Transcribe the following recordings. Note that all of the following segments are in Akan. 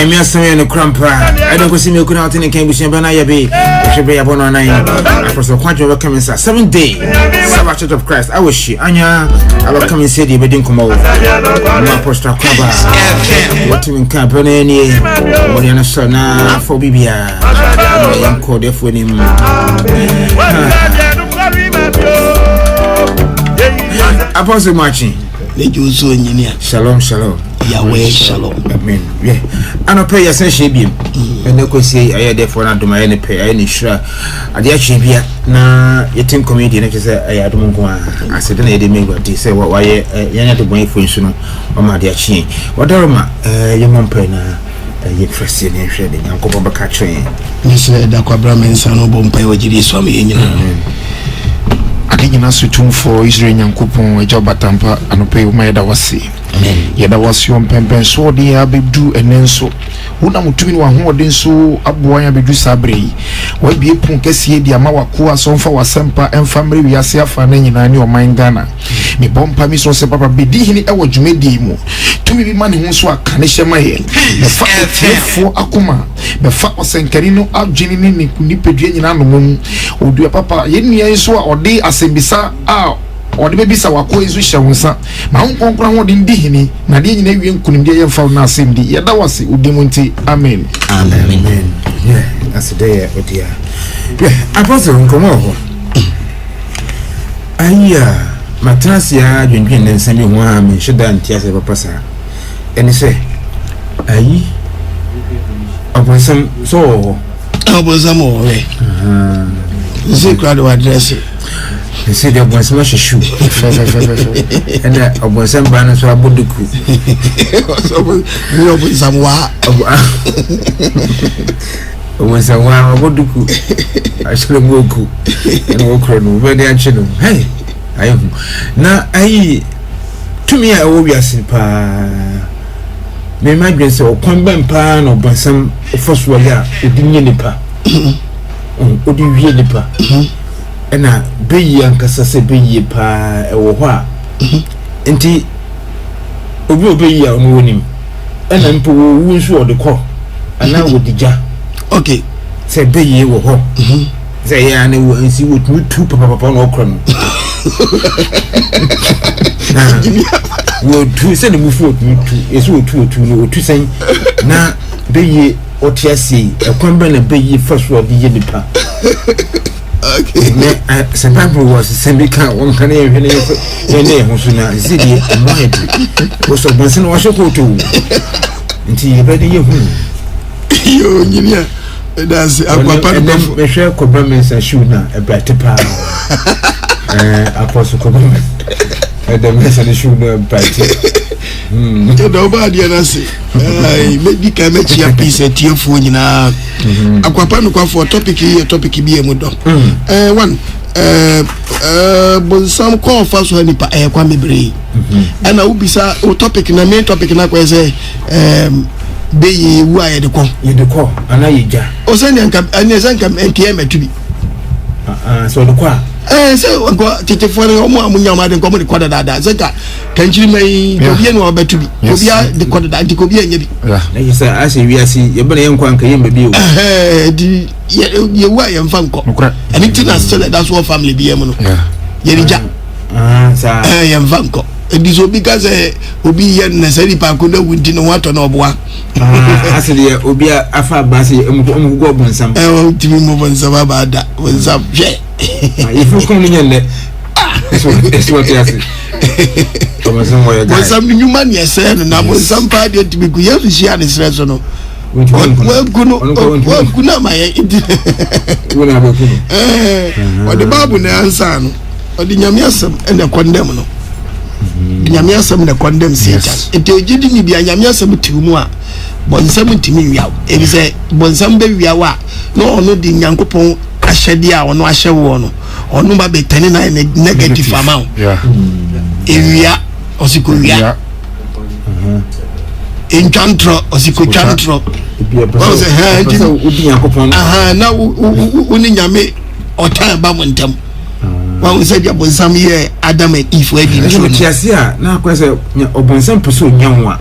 I may say no crampa. I don't go see me out in the Cambridge and Banayabe. I should be upon a nine. I was so quite welcome in 7 days. Sabbath Church of Christ. I wish she Anya. I will come and say the wedding come over. My postal cover. What you in company? What you know, now for Bibia. I am called if with him. Apostle Marching. Shalom, shalom. Yahweh, shalom. Amen. Yeah. I don't pay your session. And no could say I had therefore not do my any pay any sure. I did actually na your team comedian. I don't go. I said, I didn't make they say, why you're not the way for instance, or my dear Chin. What are your mom pena? Interesting in shedding. Uncle Bobaka train. Miss Daquabram and Sano Bompay, what you saw me in. I think you for Israel and coupon a job at Tampa and pay my Akwasi. Yet that was your pempen so dear be do and then so. Who am to one who didn't so up boy and be do sabri. What be a punkesi the Amawakua son for was semper and family we are safe and then in your mind Ghana. Me bompa me so papa be dihini a what you made demo. To me man who so a canisha my head. The fact for Akuma. The fact was Carino up Jenny Nipedian in Anumum. Or do a papa yen so or day as bisa or the baby saw ko isu shawunsa ma unkonkra ho de ndihini na de nyina wie nkunim de yemfa na asem di yeda wase udimunti amen amen yeah that's the odia yeah apostle nkomo ho aya matrasia dwendwen ne nsami ho a me hweda ntia papa sa eni se ayi abonsam so abonsam o we ze kwado address. They say they're going to smash a shoe. And I was some banners for a buduku. When someone buduku, I should have woke and walk on very ancient. Hey, I am now. I to me, I will be a simple. May my grace or Quamban pan or by some first warrior, Udinipa. Udinipa. Ena beyi ankasa se beyi pa ewo ho a enti obi obeyi a ono wonim ena mpo wo nsu odekọ ana wodija okay se beyi wo ho se ya na wo nsi wo tu papa no okro no wo tu se ne mufu tu esu otu no otu sen na beyi otiasi ekwamba na beyi faso odi ye nipa. Okay. Some people was Sembika, one can hear any Hosuna, Zidi, and Mohead. Was of Bonson was a photo until you ready your home. You, that's a Michelle Cobramans and Shuna, a brighter power. Apostle Cobram, and the mess and the Shuna brighter. Nobody and I say, maybe can make you a piece at your phone in a Aquapano for topic here, topic be a mudo. One, but some call first when you pay a quammy bray. And I will be a topic in a main topic, and I will say, be why the call, you the call, and I ja. O send and come and yes, and come and came to be. So the qua. So I got to for the home when your mother come to quarter that. Zeka, can you may be no better to be? The quarter that you could be. Yes, I say, we are see your body and quank him be you why and Fanco. And it is still that's what family be a mono. Yerija. I am Fanco. This will because will be here necessary Pacuda with dinner water no bois. I said, Obia Afa Bassi, go on some. Oh, to move on some about that was some. If you come in there, that's what you say. Some new money, I said, and I was some party to be good. She had his restaurant. Well, good, my what the Babu Nansan, or the Yamiasam and the condemn. Yamiasam the condemn Satan. It didn't be a Yamiasam to moi. Bonsam to me, it is a Bonsam baby. No, no, the Yankopon. Ashedia or no ashewono or no be 29 negative amount. Area or sikuria. In Chantro or Sikuchantro. Now Uninyame or Tabamuntum. Well, we said about some year Adam and Eve wedding. Now, question upon some person young one.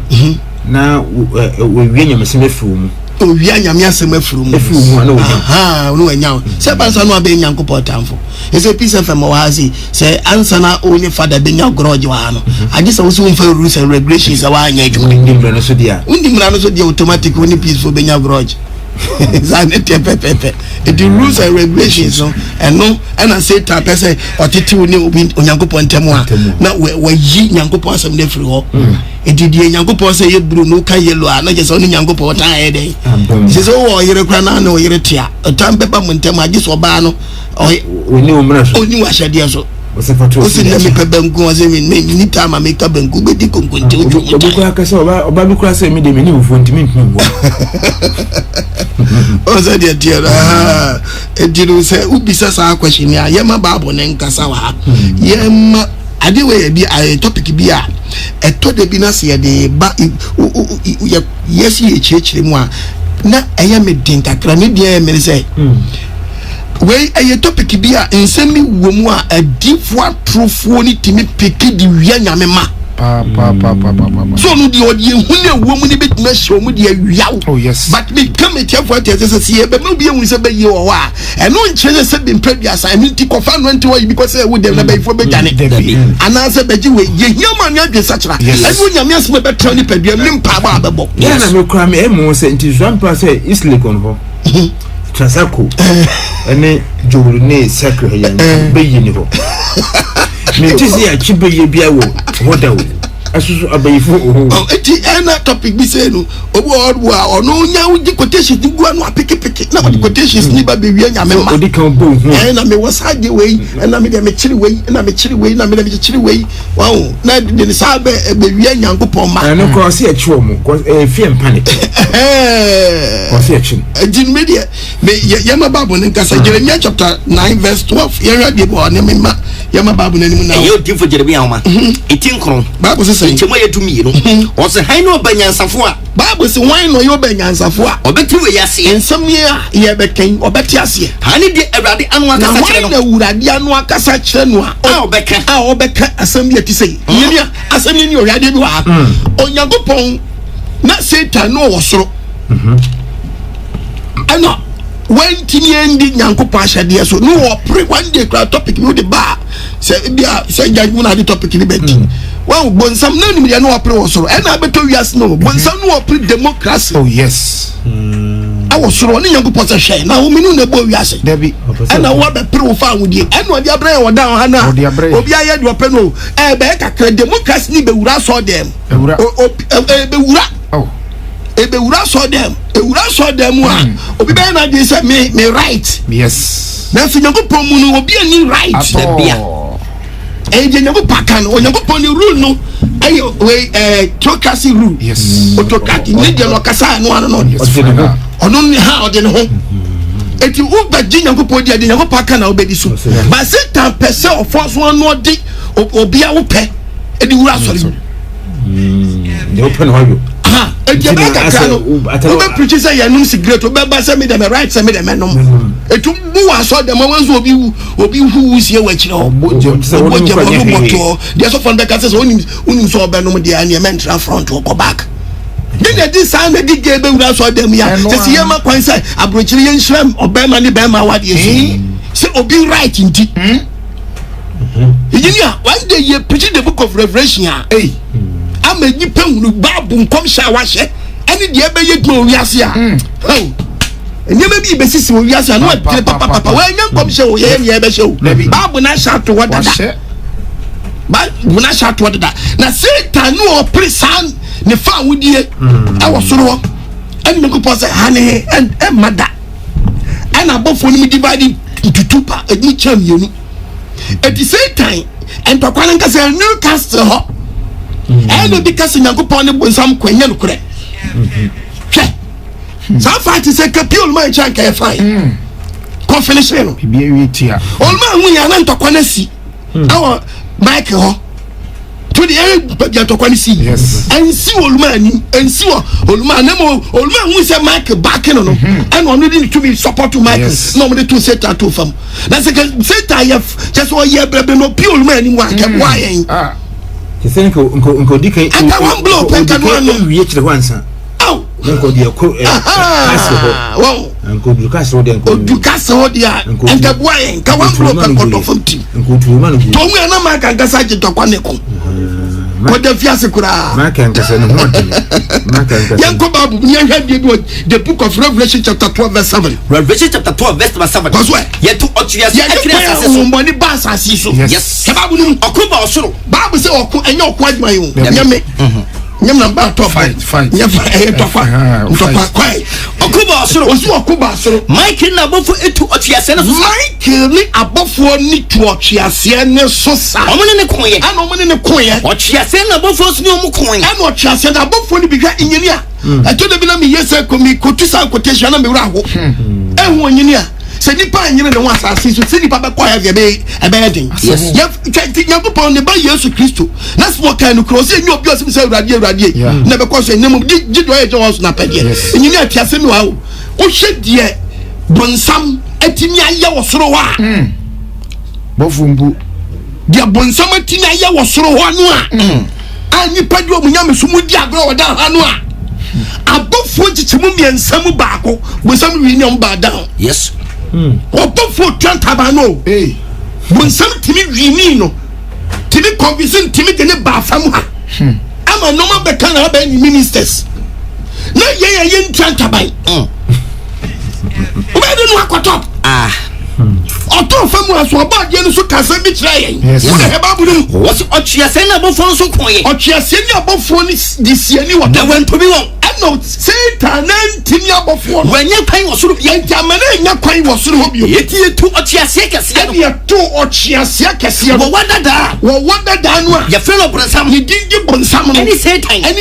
na we wienya meseme furu o wi anyame asem afuru mu na aha no anya se bansa no abe nyankopɔ tamfo ese peace fm wa hazi se ansa na only father be nya grudge wa no age se wo so mfa rules and regulations wa anya adwuma ndimra no so dia automatic only peaceful be nya grudge zanete pepepe the rules and regulations no and I say ta person otiti oni onyankopɔ ntemu a na we yi nyankopɔ asem na free ho edidi nyankopɔ say ye blue no ka yellow a na je say oni nyankopɔ ta he dey se so wo yere kra na o yere tia otan beba mu ntemu age so ba no oni umra so oni wa hyade so o se na me pebanku o se me ni time make banku be di konkonte o ko akasa oba bi kura say me de me ni ufo ntimi ntimi wo o se dia tia ediro se ubisa sa question ya yema babo ne nkasa wa yema ade we bi a topic bi a eto de bi na se de ba yes ye chechire mu a na eya me din kakra ne dia me say we a topic bi a nsemi wo mu a adifo atrofo ni timi peki di wia nyame ma so no di odi ehune wo mu ni betima hye mu di awia oh yes but me come it here for te say be no bi ehun say be ye wo wa eno nkyere say be mpradua assignment ti kofa no nti wo because say wo dem na be fo be dwane ana say be ji we ye hiama nya dwe sachara eno nyame asem be tra ni padua mi mpa ba bebo ya na me kura me emu say nti zwan pa say islikon ho Transako ene jowurune sakre ya beyi ni ho me tisi ya chibe bia wo hoda wo asusu abayifo eti ena topic bi say no obo a ono nya uji quotation ti gua no apiki na the quotations ni ba be wi nyame ma odi kan bo hu na me wasage we na me de me chiri we na me chiri we na me de me chiri we wow na de sa be wi nyankopon ma no cross e chiwo mu fear panic cross e chin ejin media me yema bible ne nkasa Jeremiah chapter 9 verse 12 yera de bo ne me ma yema bible ne mu na yo tifo Jeremiah ma etin kron bible say chemo yetumi no o se han no banyansafo a bible say wan no yo banyansafo a obeti we yase ensam ye beken obeti ase hani de awurade anu akasa kire no na awurade anu akasa kire no a obeka asam bi ati say yenia asam ni awurade bi wa onyankopon na Satan no wosoro ana when tini endi nyankopon ahyade so no opre one day topic no the bar say bia say judgment na the topic ni beti wow bonsam na nim dia no opre wosoro na beto wias no bonsam no opre democracy oh yes awosoro ni nyankopon say hwe na hominu na bo wiase dabi na wo be pre wo fa wodie na odi abran wo dan ha na obi aye de opre no be kakra democracy ni be wura so dem be wura oh ebe wura so dem a obi be na dey say me right yes na so nyankopon mu no obi ani right da bia eje nyankopon kan onyankopon ni rule no ayo we theocracy rule yes autocracy ni de no kasa no ano no ono ni ha ode ne ho eti u ba ji nyankopon di ade nyankopon kan na obedi so ba Satan pese ofo so no odi obi a wo pe edi wura so de open ho ejeba kakra no obe preach say yanum cigarette obe ba say me dem right say me dem nom etu bu wa so dem wanzo obi hu sie wa kire oboje moto dia so fon be ka say onim so obe nom dia na mentra front or back then this sound the DJ be wura so dem ya say ye ma kwan say abrochire ye nhram obe ma ne be ma wade say obi right nti engineer one day you preach the book of Revelation ama nipa hunu babu nkom sha wa hye ene de ebe ye gbo wiase a enyema bi besisi wo wiase no atre papa wa nya nkom hye wo ye ne ebe hye wo babu na sha to wadada babu na sha to wadada na Satan no opresan ne fa wudie awo soro ene nko pose hane en mada ana bofo ni divide into two pa eni champion eti Satan entokwana nka se Newcastle ho eno because nyankopon ne bonsam kwanya no kure hwe sa fati se kapiol man chanka e fine ko finish no bibia wietia olma hu ya na ntokwana si awo mike ho to the area bia ntokwana si ensi olma ni ensi olma na mo olma hu se mike back no no and one need to be support to mike no mo to set to fam na se Satan ya just o ye brebe no pi olma ni wa ke wa yen say nko dika aka one blow penka no wiye kire wansa aw nko de ko kase ho wow nko du kase ho de nko du kase ho dia enka boy enka one blow penka to fomti nko tu ma no to mu na ma kan kasa je to kwa ne ko ko de fiase kura ma kan kasa no ho de ma kan kasa yan ko babu ni hwa de do the book of Revelation chapter 12 verse 7 Revelation chapter 12 verse 7 cause where yet to otua se akire asase so money ba asase so yes ke babu ni okoba osoro babu se okko enye okko adwuma yo nyame nyam number 2 fight nyam tofa kwai okoba osoro osu okoba osoro Michael na bofo etu otua se ne so Michael ni abofo ni tu otua se ne so sa omone ne koye ana omone ne koye otua se na bofo so ne omu koye ana otua se na abofo ni bigwa engineer eto de bi na me yesa komi kotu sa quotation na me wura ho ehu engineer se nipa anyere ne ho asase so se nipa be kwa ya be den ya nyakopon ne ba Yesu Kristo na smo kan no cross enyi obi osim se urade na be kwa so enyem gido ye jo so na pede enyi atiase mi wa o hwedie bonsam atimi aye wo soro wa bofumbu dia bonsam atimi aye wo soro ho no a nipa di omunyam so mu di agro wo da ha no a abofo chichimu miensam baako bonsam wi nyam ba down yes Obofo twantaba no bonsam timi wini no timi conviction timi de ne ba fam ha ama no ma be kan ha ba ni ministers na ye ntwantaba o be de no akotop oto fam aso oba de no so kasa bi kira yen wo de heba bu no wo si otua se na bofo so koye otua se ni abofo ni di siani wo na wantobi won no Satan ntimi abofo no wanye kwan wo soro bia jamane nya kwan wo soro ho bio yeti etu otua se kese no ye to otua se kese wo wadada no a ya freno bronsam ni dingi bonsam no any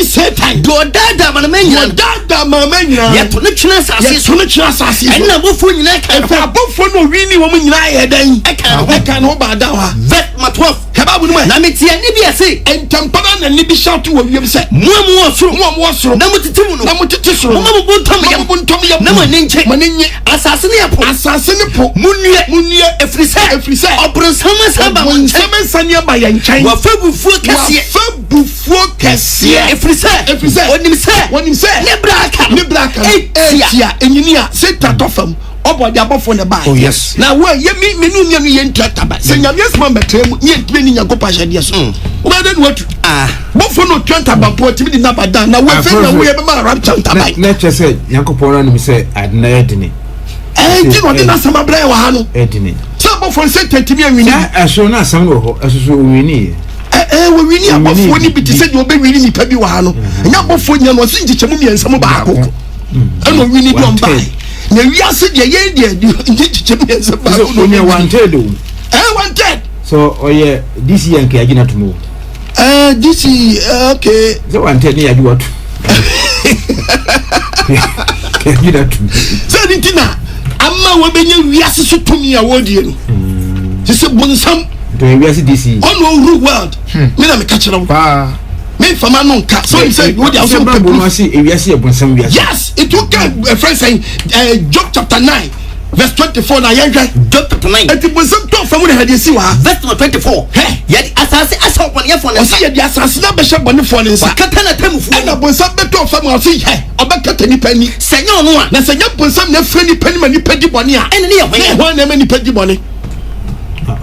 Satan do dada manamenya dada mamenya ya to ne twena asase so ne twena asase so na bofo nyina kan fa bofo no wini wo nyina ye dan eka no ba da wa vet matwof kebabu no na metia ni bi ase entampada na ni bi shout wo wiem se mo wo soro na mutiti mu no na mutiti soro mo mo bontom ya na manenche asase ne po munue efrise obronsam saba bonsam sania ba ye nchen wa fabufuo kese efrise onim se ne braka etia enyinia Satan tofam obo dia bofo ne ba yes na wo ye menu mienu ye ntrataba se nyame asma betrem ye ntwe ni nyakopa hade so wo be de watu bofo no ntrataba po timi di na badan na wo fe na wo ye be ma ram ntrataba na chese yankopon na se adna edini ti no de na sama bra wa ha no edini so bofo se tantimi awini aso na asam no ho aso so wini wo wini abofo ni bi ti se de obe wini nipa bi wa ha no nya bofo nya no se ngichemu miensam ba akoko eno wini do mba na wiase de ye de ngichemu miensam ba akoko no wanted wanted so oye this year nke agina tumo this okay so wanted ni yadi watu agina tumo so nitina amma wo benye wiase so tumi a wodie no se bonsam to wiase this on rule world me na me ka kire wo me fama no nka so you say what they also people no see wiase e bonsam wiase yes it took a friend saying Job chapter 9 verse 24 na yehwe Job chapter 9 eti bonsam to famu na hade si wa verse 24 yedi asase asa obone fo ne sa yedi asase na be hye bone fo ne sa kata na tamufu na bonsam be to famu afi he obekata ni pani senya ono a na senya bonsam na fani pani ma ni padi bone a ene ne ye ho na ma ni padi bone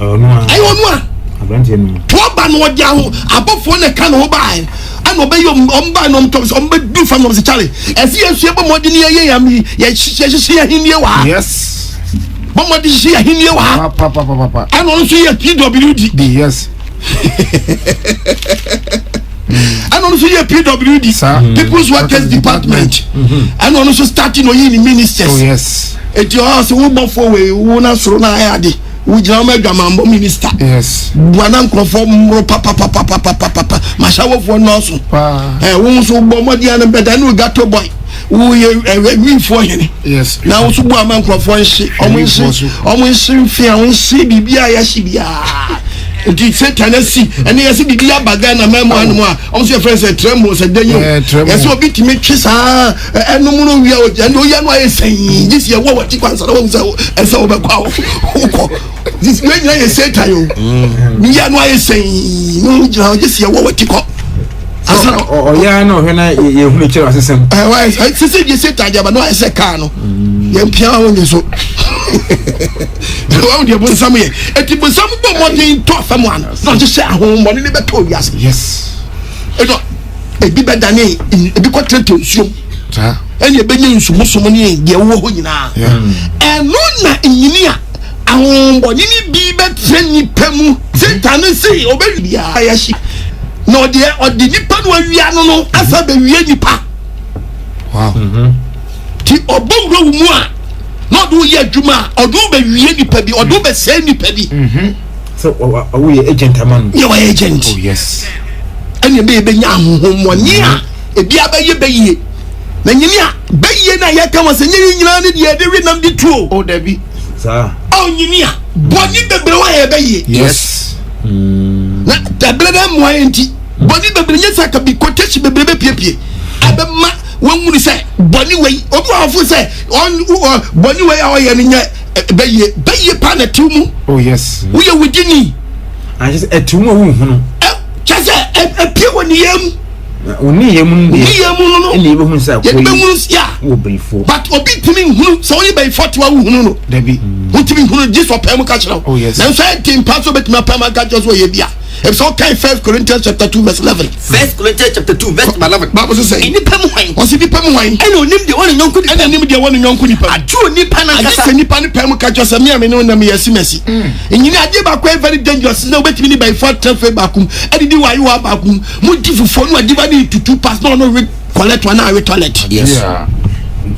ono a abrantie no to ba no dia ho abofo ne ka no ba ana obey omba no mtom omba du fam no se chale esi yesu ebo modi ne ye yam ye hye ahenie wa yes bomodi hye ahenie wa papa ana no so ye PWD yes ana no so ye PWD People's Workers Department ana no so starting no ye ministers yes eti o so wo bofo we wo na soro na ayade wo jira ma dwamambo minister yes buana nkrofo mro papa mashawo fo no so wo so bo modi an beda no gato boy wo ye wi fo hene yes na wo so bo am nkrofo nshi omo nshi mfi an nshi bibia ya shi bia nti Satan si ene yesi bidi abaga na memo anum a on say friends trembo say denyo yesi obi timi twisa enum no wi o ene oya no ayesan this year wo wati kwansa na wo say ese wo be kwa wo this when you Satan yo mi ya no ayesan no jira this year wo wati ko asana oya no hwe na ye hunu kire asesem why sisi je Satan ja ba no ese ka no ye mpia wo nyeso wa ndi bo samu ye eti bo samu bo modin to famu an no je se ahon mo ni be to wiase yes edo ebi be dane ebi ko trente nsuom ta ene be nyi nsumosomo ni ye wo ho nyina eno na enyini a ahon bo ni bi be treni pemu Satan si obewia ayashi no de odi nipa no awia no asa be wie nipa wow ti obongro mu a no do ye adwuma odo be wie nipa bi odo be se nipa bi so we agent amanu ye wa agent oh yes ene be nya ahohomoni a ebi abaye beye na nyini a beye na ye ka wose nyini nyina ne de de winam di tuo oh dabi sa o nyini a boni bebre wa ye beye yes na bebre da mo enti boni bebre nya saka bi kotechi bebre be piepie abema wonwuni say boni wey obi afu say on boni wey a oye nya beye pa na tumu oh yes we are within I just etumu wu hunu chase pie woni yam oni yam no eni be hun say ye be hunu ya wo brifo but obi timi hunu so only by 40 wa hunu no dabi timi hunu just for pem ka kira oh yes na so tim pass bet ma pem ka just wo ye bia if so okay 1 Corinthians chapter 2 verse 11 1 Corinthians chapter 2 verse 11 Bible say ini pem hwan o si di pem hwan ene onim de woni nyonku ni ene nim de woni nyonku ni pem aju nipa na kasa se nipa ni pem ka just me me no na me yasimasi enyini ade ba kwa very dangerous na obetimi ni by 4 fe bakum ade di wa yo bakum mu di fufo no ade ba ni tutu pass no collect one na toilet yes yeah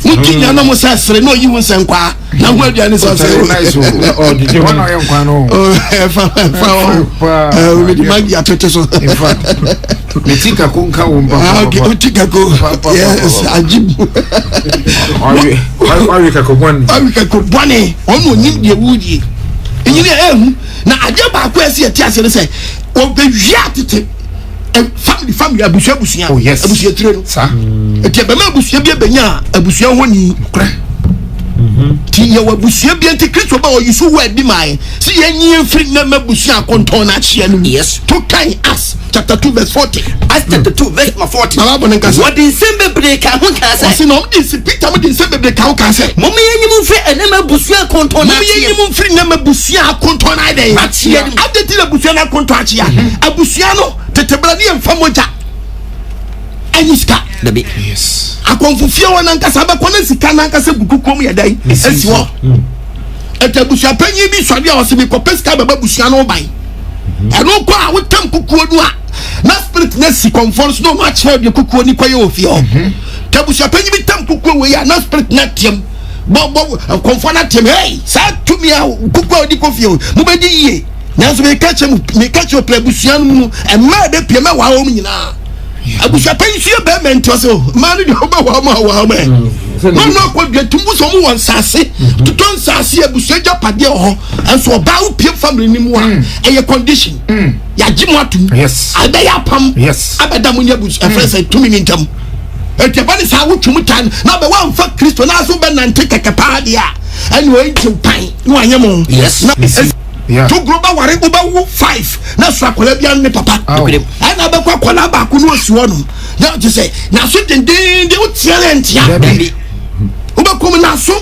mukinya no mo say sere no yi won sen kwa na ho aduane so say nice oh did you wanna yen kwa no we di magi atete so in fact metika kunka womba metika ko yes ajibu awi ka ko bone ono nim de wudi enyini ehu na ade ba ko ese ati ase ne say o be wia tete family abusia oh yes abusia tire no sa eti be ma abusia bia benya abusia honi kra ti ye wabusia bia nti Kristo ba o yisu word bi mai si ye nyi free na mabusia konton na chia no yes to kan as chapter 2 verse 40 as chapter 2 verse 40 na ba nka what in sembe break ka ho ka say si no di si Peter mo di sembe break ka ho ka say mo me yenyi free ene mabusia konton na chia mo yenyi free na mabusia konton na dey achia adeti na abusia na konton achia abusia no tetebra ni emfa moja anyiska dabi yes akonfufie wona nkasa ba kona sika na nkasa gukukom ya dai esi wo etabusua panyi bi sɔde a ɔse bi kɔ pesika baba busua no ban ɛno kɔ a wotam kukuo no a na spirit na si conference no ma kyerɛ de kukuo ni kɔyɛ ofie hɔ tabusua panyi bi tam kukuo wei a na spirit na tiam bɔ conference na tiam hey saa tumi a kukuo di kɔ fie mo bɛdi yie nanso me ka kyerɛ pla busua no mu ɛma de pia ma wa hɔ nyinaa abusua panyi so yɛ bɛma nti ɔsɛ ma no de ɔba wa ma no ko de tumbu so mo won sase to sase abusua japade ho enso oba wo pie family ni mu a eye condition ya gimo atum yes ada ya pam yes abada mo nyabus efresa tumi ni ntam etiabane sa wo twum tan na be wa mfa Kristo na so be nante kekapa de a ene o nti pan no anyemo yes yeah to global ware oba wo 5 na so akola bia ne papa ana be kwa kola ba ko no osi wono na je say na so dendende wo talent ya baby uba kom na so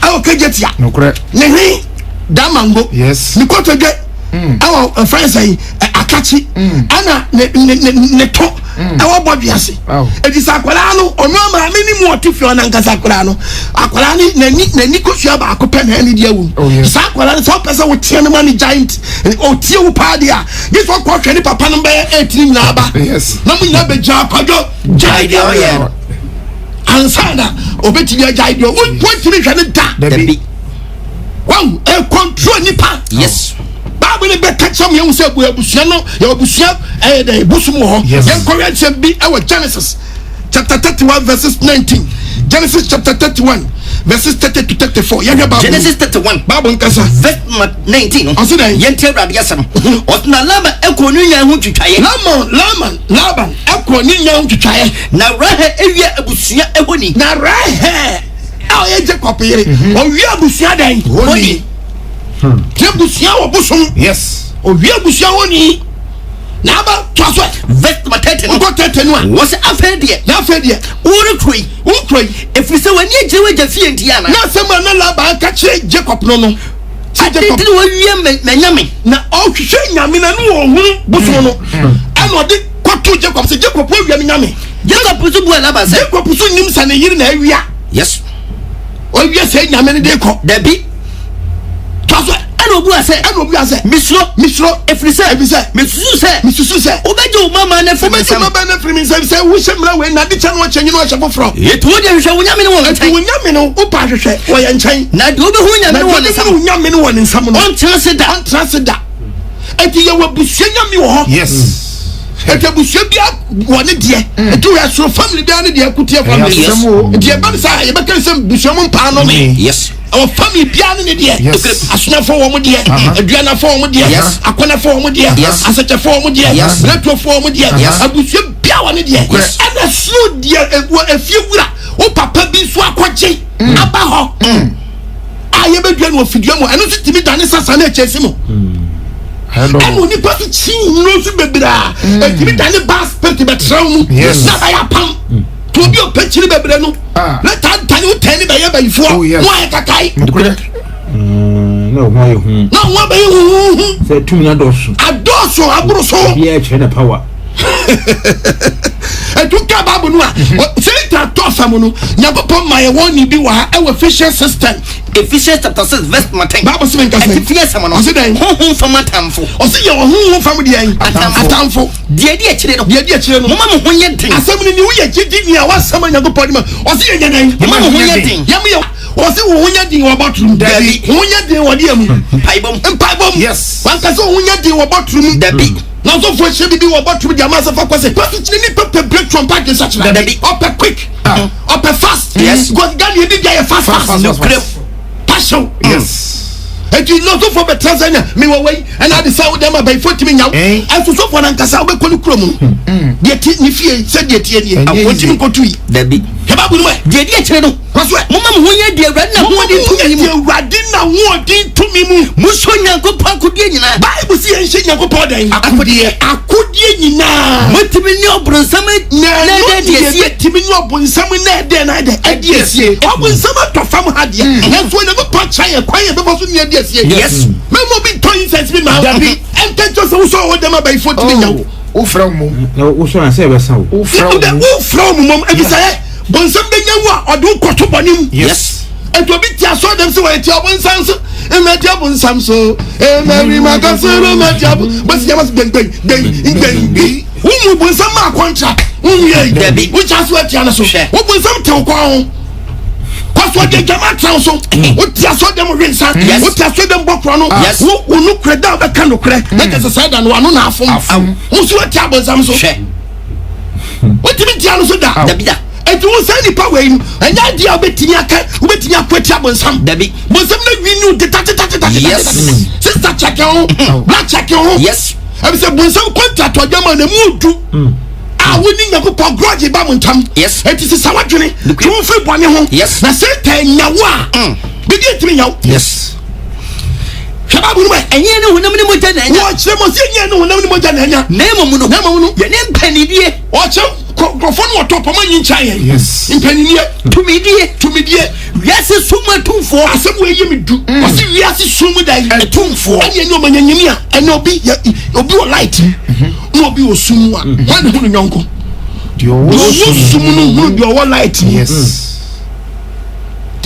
awo kajetia no correct ne hwe da mango yes ni kotode awo friends ay akachi ana ne to awo bobiase edisa akwala no ono amara me ni mu otifio na nkasa akwala no akwala ni nani kosua ba akopɛ na ani dia wu sa akwala so pesa wo tie no man giant o tie wo pa dia yeso ko hwɛ ni papa no be 18 na aba yes na mu nya be ja kwadwo jai dia o ansana obeti ya jai dio won timi hwe ne da dabi wow control nipa yes Bible ne be catch am yɛn sɛ abusua no yɛ abusua da busum ho yɛn kɔrɛ nsɛm bi ɛwɔ Genesis chapter 31 verses 19 Genesis chapter 31 verses 30 to 34. Genesis 31 Bible nkasa verse 19. Yente Awurade asem. Otna Laban ekonu nya ho twitwaye. Laban ekonu nya ho twitwaye. Na Rahel ewia abusua ehoni. Na Rahel aye Jacob yere. Owia abusua dan honi. Abusua obosom. Yes. Owia abusua honi. Na ba twaso verse 30 no. Go 30 no. Was afedie. Na afedie. Ukroi. Efrise wani ejewe jafie ntiana. Na sema na Laban ka kire Jacob no. Jacob ni wawie menyame. Na ohwehwe nyame na no ohunu boso no. Ana ode kwato Jacob se Jacob wawie menyame. Jacob so bu Laban se. Jacob so nim sa na yiri na awia. Yes. Owie se nyame ne de ko. Dabi. Twaso ana obu ase misro efrise misusu se obeje o mama na frimi se wo shemra we na de cha no chenyi no hye foforo yetu wo de hwehwe wo nyame ne wo ntan wo nyame no wo pa hwehwe wo ye nchen na de obe hu nyame ne wo nsam wo nyame ne wo nsam no on trase da eti ye wo busu nyame wo ho yes eti busu bia wo ne de eti we so family bia ne de akutie family yes eti e ban sa ye be kan se busu mo pa no me yes our family piano ne de asuna for wo mo de aduana for wo mo de akona for wo mo de aseche for wo mo de network for wo mo de abusu bia wo ne de ana so de efie wura o papa bi so akwaje aba ho aye be duana o fidua mo eno so timi dane sasa na echesi mo eno ni pa so chi no so bebra timi dane bas peti betraw mu na ba ya pam to bi o pechiri bebre no na tantani o tani ba ye ba ifo mo ay kakai no mo ye hu no mo ba ye hu se tumi adoso aburo so ye che na power etuka babu no a se ta to fam no nyagopo ma ye woni bi wa e wa fisher system Ephesians chapter 6 verse 10. Bible say nka say Ephesians no. Ose den honhom famatamfo. Ose ye honhom fam de yan atamfo. De akire no. De akire no. Mama mo honye den. Asem ni wo ye gidi ni a wasam nyagopo ni ma. Ose ye nyadan. Mama mo honye den. Yam ye ose wo honye den wo bathroom. Dabi. Honye den wo de am. Paibom. Yes. Wan ka so honye den wo bathroom. Dabi. Na so fo hye bibi wo bathroom dia ma se fa kwase. Pasu ni pepe break from pack in such like. Dabi. Up quick. Up fast. Yes. God God you be fast. Passion. Yes. And you know for the Tanzania, me away, and I decided them by 40 minutes. And so for Nankasa, we call Chrome. Yet, if you said yet, I want you to go to it. Debbie. Kababu, dear channel. What's what? Mama, when you dear right now, what did you radina wanting to me? Musonia go Pankudina. Bible see and shake your podding. I could ye now. What to be your Brunsamet? Yet, Timino Bunsamin, then I did. Yes, I will summer to Fam Hadia. That's when I go punch I acquire the boss near this. Yes, Memo be toys as me now. And then just also what them by 40 minutes. O from no, also I say so. O from mom, and you say, Bonsam Benyawa or do Koto Bonim. Yes. And to be saw them so at your one sons, and my job on Samso, and Mary Magasero, my job, but you must be who was some contract, which has what Jana so share. What was some town? What they come out so? What you saw them rinse? What you saw them walk on? Yes. Who look credit the kind of credit? That is a side and one on half. Who's what tables I'm so share? What did you so that? And you will send the power in and idea betting your quit some Debbie. Was some we knew the yes. Sister check your black check your yes. I said, when some contract to them on the mood too. I wouldn't have a grudge about time. Yes, it is a sour journey. The crew for 1 year. Yes, na say 10 yawa. Begin to me now. Yes. Shababu, and you know, nobody more than watch them. You know, nobody more than name. Your name Penny dear. Watch out. Grofon wa top man in China. Yes. In Penny to me dear. Yes, is so much too for. I said, where you do. I see, yes, is so much a tomb for. And you know, man, and no be a light. No be a soon one. One uncle. You soon your light. Yes.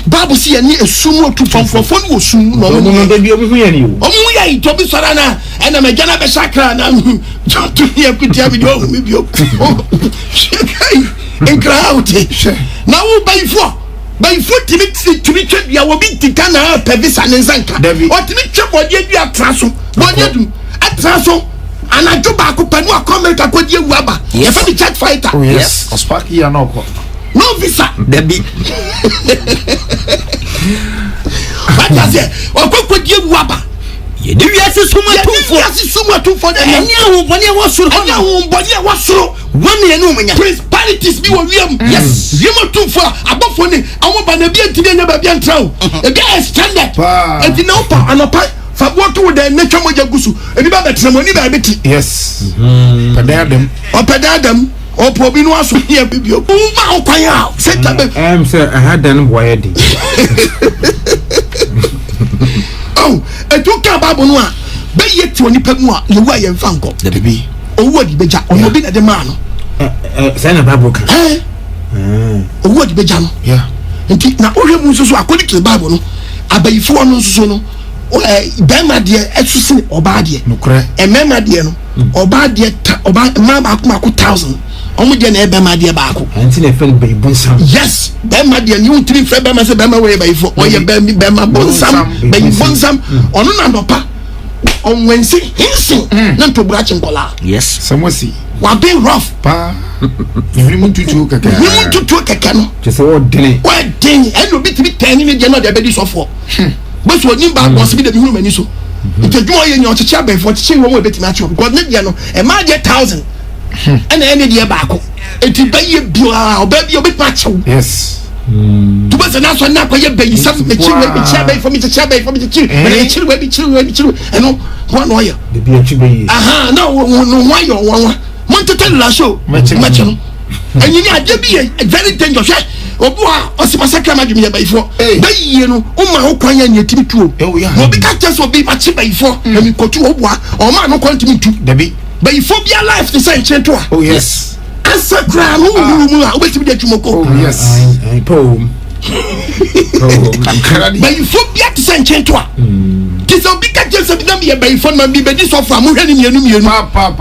Bible see a near a sumo to from phone was soon. No, baby, over here. Oh, yeah, Toby Sarana, and I'm a Jana Besakra, and I'm to hear good video with you. And crowd. Now, by 40 minutes to be checked, you will be Ticana, Pevis and Zanka. Or to be checked what you are trasso. What you do at trasso. And I go back up and walk comment at what you were. Yes, the chat fighter. Yes, Sparky and Oko. no visa Debbie. What does it? Or could you wabba? You do yes, suma two for the one year, principalities be William. Yes, you want two for above one. I want to be a today never be untrue. A guy is standard. And the no pa and a pipe for what to the nature of Yagusu. And about the ceremony by Betty. Yes. Pedadam. Or pedadam. Or probably no one here. Sir, I had done wired. Oh, a two car babonwa. Be yet to any pemwa, you way and fango. The baby. Oh, what did Beja or no be at the man? Send a babu. Oh, what Bejano? Yeah. And now all your moves according to the Bible. I bay 4 months sono. Bema dear, Exusin or Badia. No cray. And Mema dear, or Badia, or Mama 1,000. Only the Bema dear Baku. Until I felt by Bonsam. Yes, Bema dear, you 3 Febama Bema way by 4. Or your Bema Bonsam, by Bonsam, or no pa. On Wednesday, hissing, not to Brach and Cola. yes, Someone see. What being rough? Pa. You want to talk a You want to talk a canoe? Just all day. Why, dang, and you'll be to be 10 in the bed so for. But what you bad was to be the human issue. It's a joy in your chabby for teaching one bit natural. God, Nidiano, a man 1,000 and any dear back. It will be a baby a bit macho. Yes. To was an answer now for your baby, some chabby for me to chabby for me to chill. And a chill will be chill, and one wire. The BHB. Aha, no, why you want to tell la show, much. And you know, there be a very dangerous. Oboa osimasaka madwumi ba ifo bayi no umma ho kwanya ne timi tuo no bi ka just obi ma chi ba ifo na mi kotu oboa o ma no kwantimi tu Debbie ba ifo bia life to say chento a oh yes asakra no mu a obetimi de twumoko oh yes Poem. ba ifo bia to say chento a kisa obi ka just obi na me ba ifo na bi be di so fa mo hwani mienu papa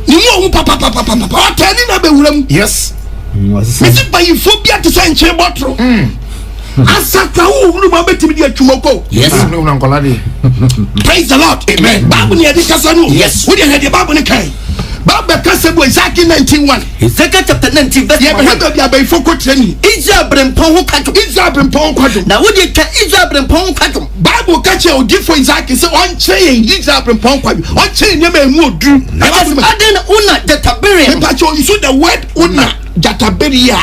ni mo papa o tani na be wuram yes Missy by phobia to say chain bottle. Asaka who will be to be a tumoko. yes, Praise the Lord. Amen. Babu near the Casano. Yes. We had the Babu Nikai. Babu Casabo is Zaki 91. Ezekiel chapter 19 verse 1. Yeah, by Foko training. Israel bring Pong Kato. Israel bring Pong Kato. Now would you catch Israel bring Pong Kato? Bible catch you different Zaki. So on chain, Israel bring Pong Kato. On chain, you may move. I didn't una the Tabarian. But you saw the word una. Jataberia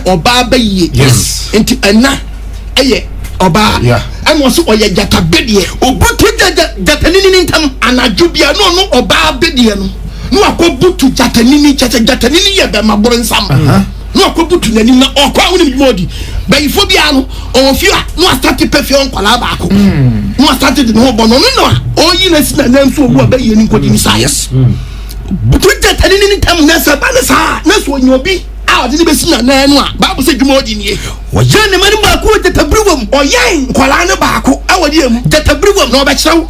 or Baba ye. Yes. Into Anna. Aye. Oba. Yeah. And was Oya Jatabedia. Obutu Jatanini tam Anajubia no Oba Bediano. No Akobutu Jatanini Jatanini Yabama Borensam. No Akobutu Nanina or Kwani Modi. By Fobiano or Fia, no started perfume Palabako. No started no bono. Oh, you know, so what by you in science. Butu Jatanini tam Nessa Banasa. That's when you'll be. Didn't be seen a nanua. Bible said you more than ye. Or Jan the man back at the Bruum or Yang Kolana Baku. Our dear that a Bruum no back so.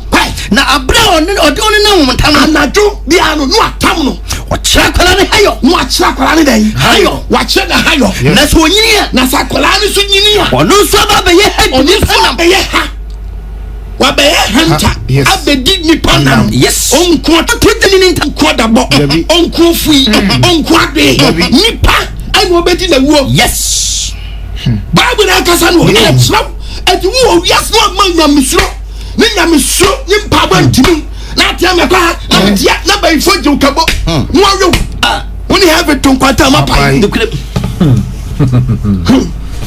Now a brown or don't know what I'm not do. The ano no tamno. What Chakalani Hayo. What Chakalani day. Hayo. What Chaka Hayo. That's one year. Nasakolani Sunia. Or no Sababa yet. Or this one. Wabe hunter. Yes. Abe did me panam. Yes. On quarter to quarter bo. On coffee. On quarter. Nipa. I will bet in the war. Yes. Bible na kasano. Yes. At the war. Yes. No man yamisro. Yamisro. Nipa bantimi. Na tia me kwa. Na tia na ba ifo ju kabo. Nwayo. When you have it to quarter mapa.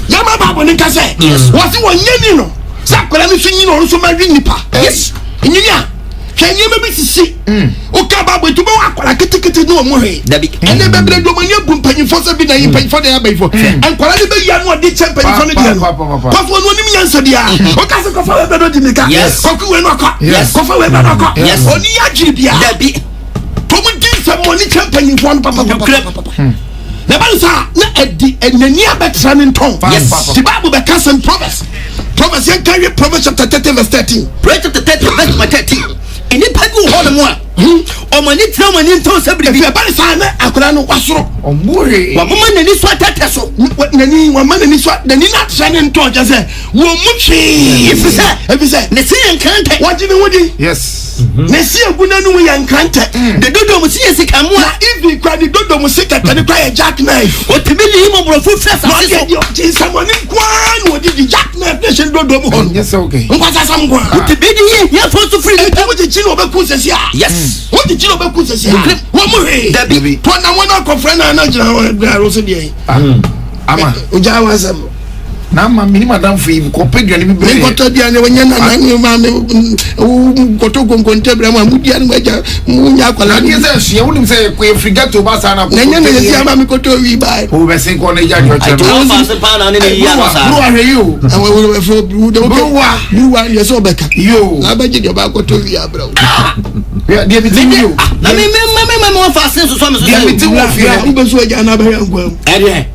Yama Bible ni kase. Yes. Wasi wonyeni no. Sakola ni so nyina so ma nipa. Yes. Nyinya. Kenye me bi sisi. O ka Bible to be akola ketekete no mo he. Dabi. Ene bebre do manya bu mpanyifo so bi na yipanyifo de abayifo. Enkola de be ya no de chempanyifo no de no. Kofo no nim nyansa dia. O ka se kofa we be do di mika. Koku we no akọ. Kofa we be no akọ. Oni agiri bia. Dabi. To mo di se mo ni chempanyifo no papa. The Bible na edi enani abetra ne nton. Yes. The Bible be cast in Proverbs. Proverbs you carry Proverbs chapter 30 verse 13. Proverbs chapter 30 verse 13. Ini pagu ho mo a. O mani tra mani nton sabri bi. The Bible say na akura no wasoro. Omure. Wa mama nani so atata so. Nani wa mama nani so nani na tra ne nton je say wo mu twi. If say ne say ne say enkante. What do you mean? Yes. na si eguna no ya nkante the dodo mu si esika mu na if we kwa the dodo mu sika kan kwa jackknife otibili himo brofo fesa so je samoni kwa no di jackknife na shen dodo mu hon yes okay nkwasa sam kwa otibili ya for to free wo je chi no be ku sesi a yes wo je chi no be ku sesi a wo mu he dabi to na wona ko friend na jira ho so de ama uja wasam na ma mini madam fi ko pedua ni bi ko to dia ne wonya na ni ma me ko to gongonte bra ma mu dia ni ma ja mu nya kwala ni se hia wonim se ko frigato ba sa na ko nya ne se ama mi ko to wi ba o be se ko na ja jo che I don't pass pa na ni ya na sa bro ahwe yo awu fo bro wa ye so beka yo na ba je de ba ko to wi abra ya de bi ti yo na me fa sen so so me so de bi ti wo fi ya mbe so ja na ba ya ngwa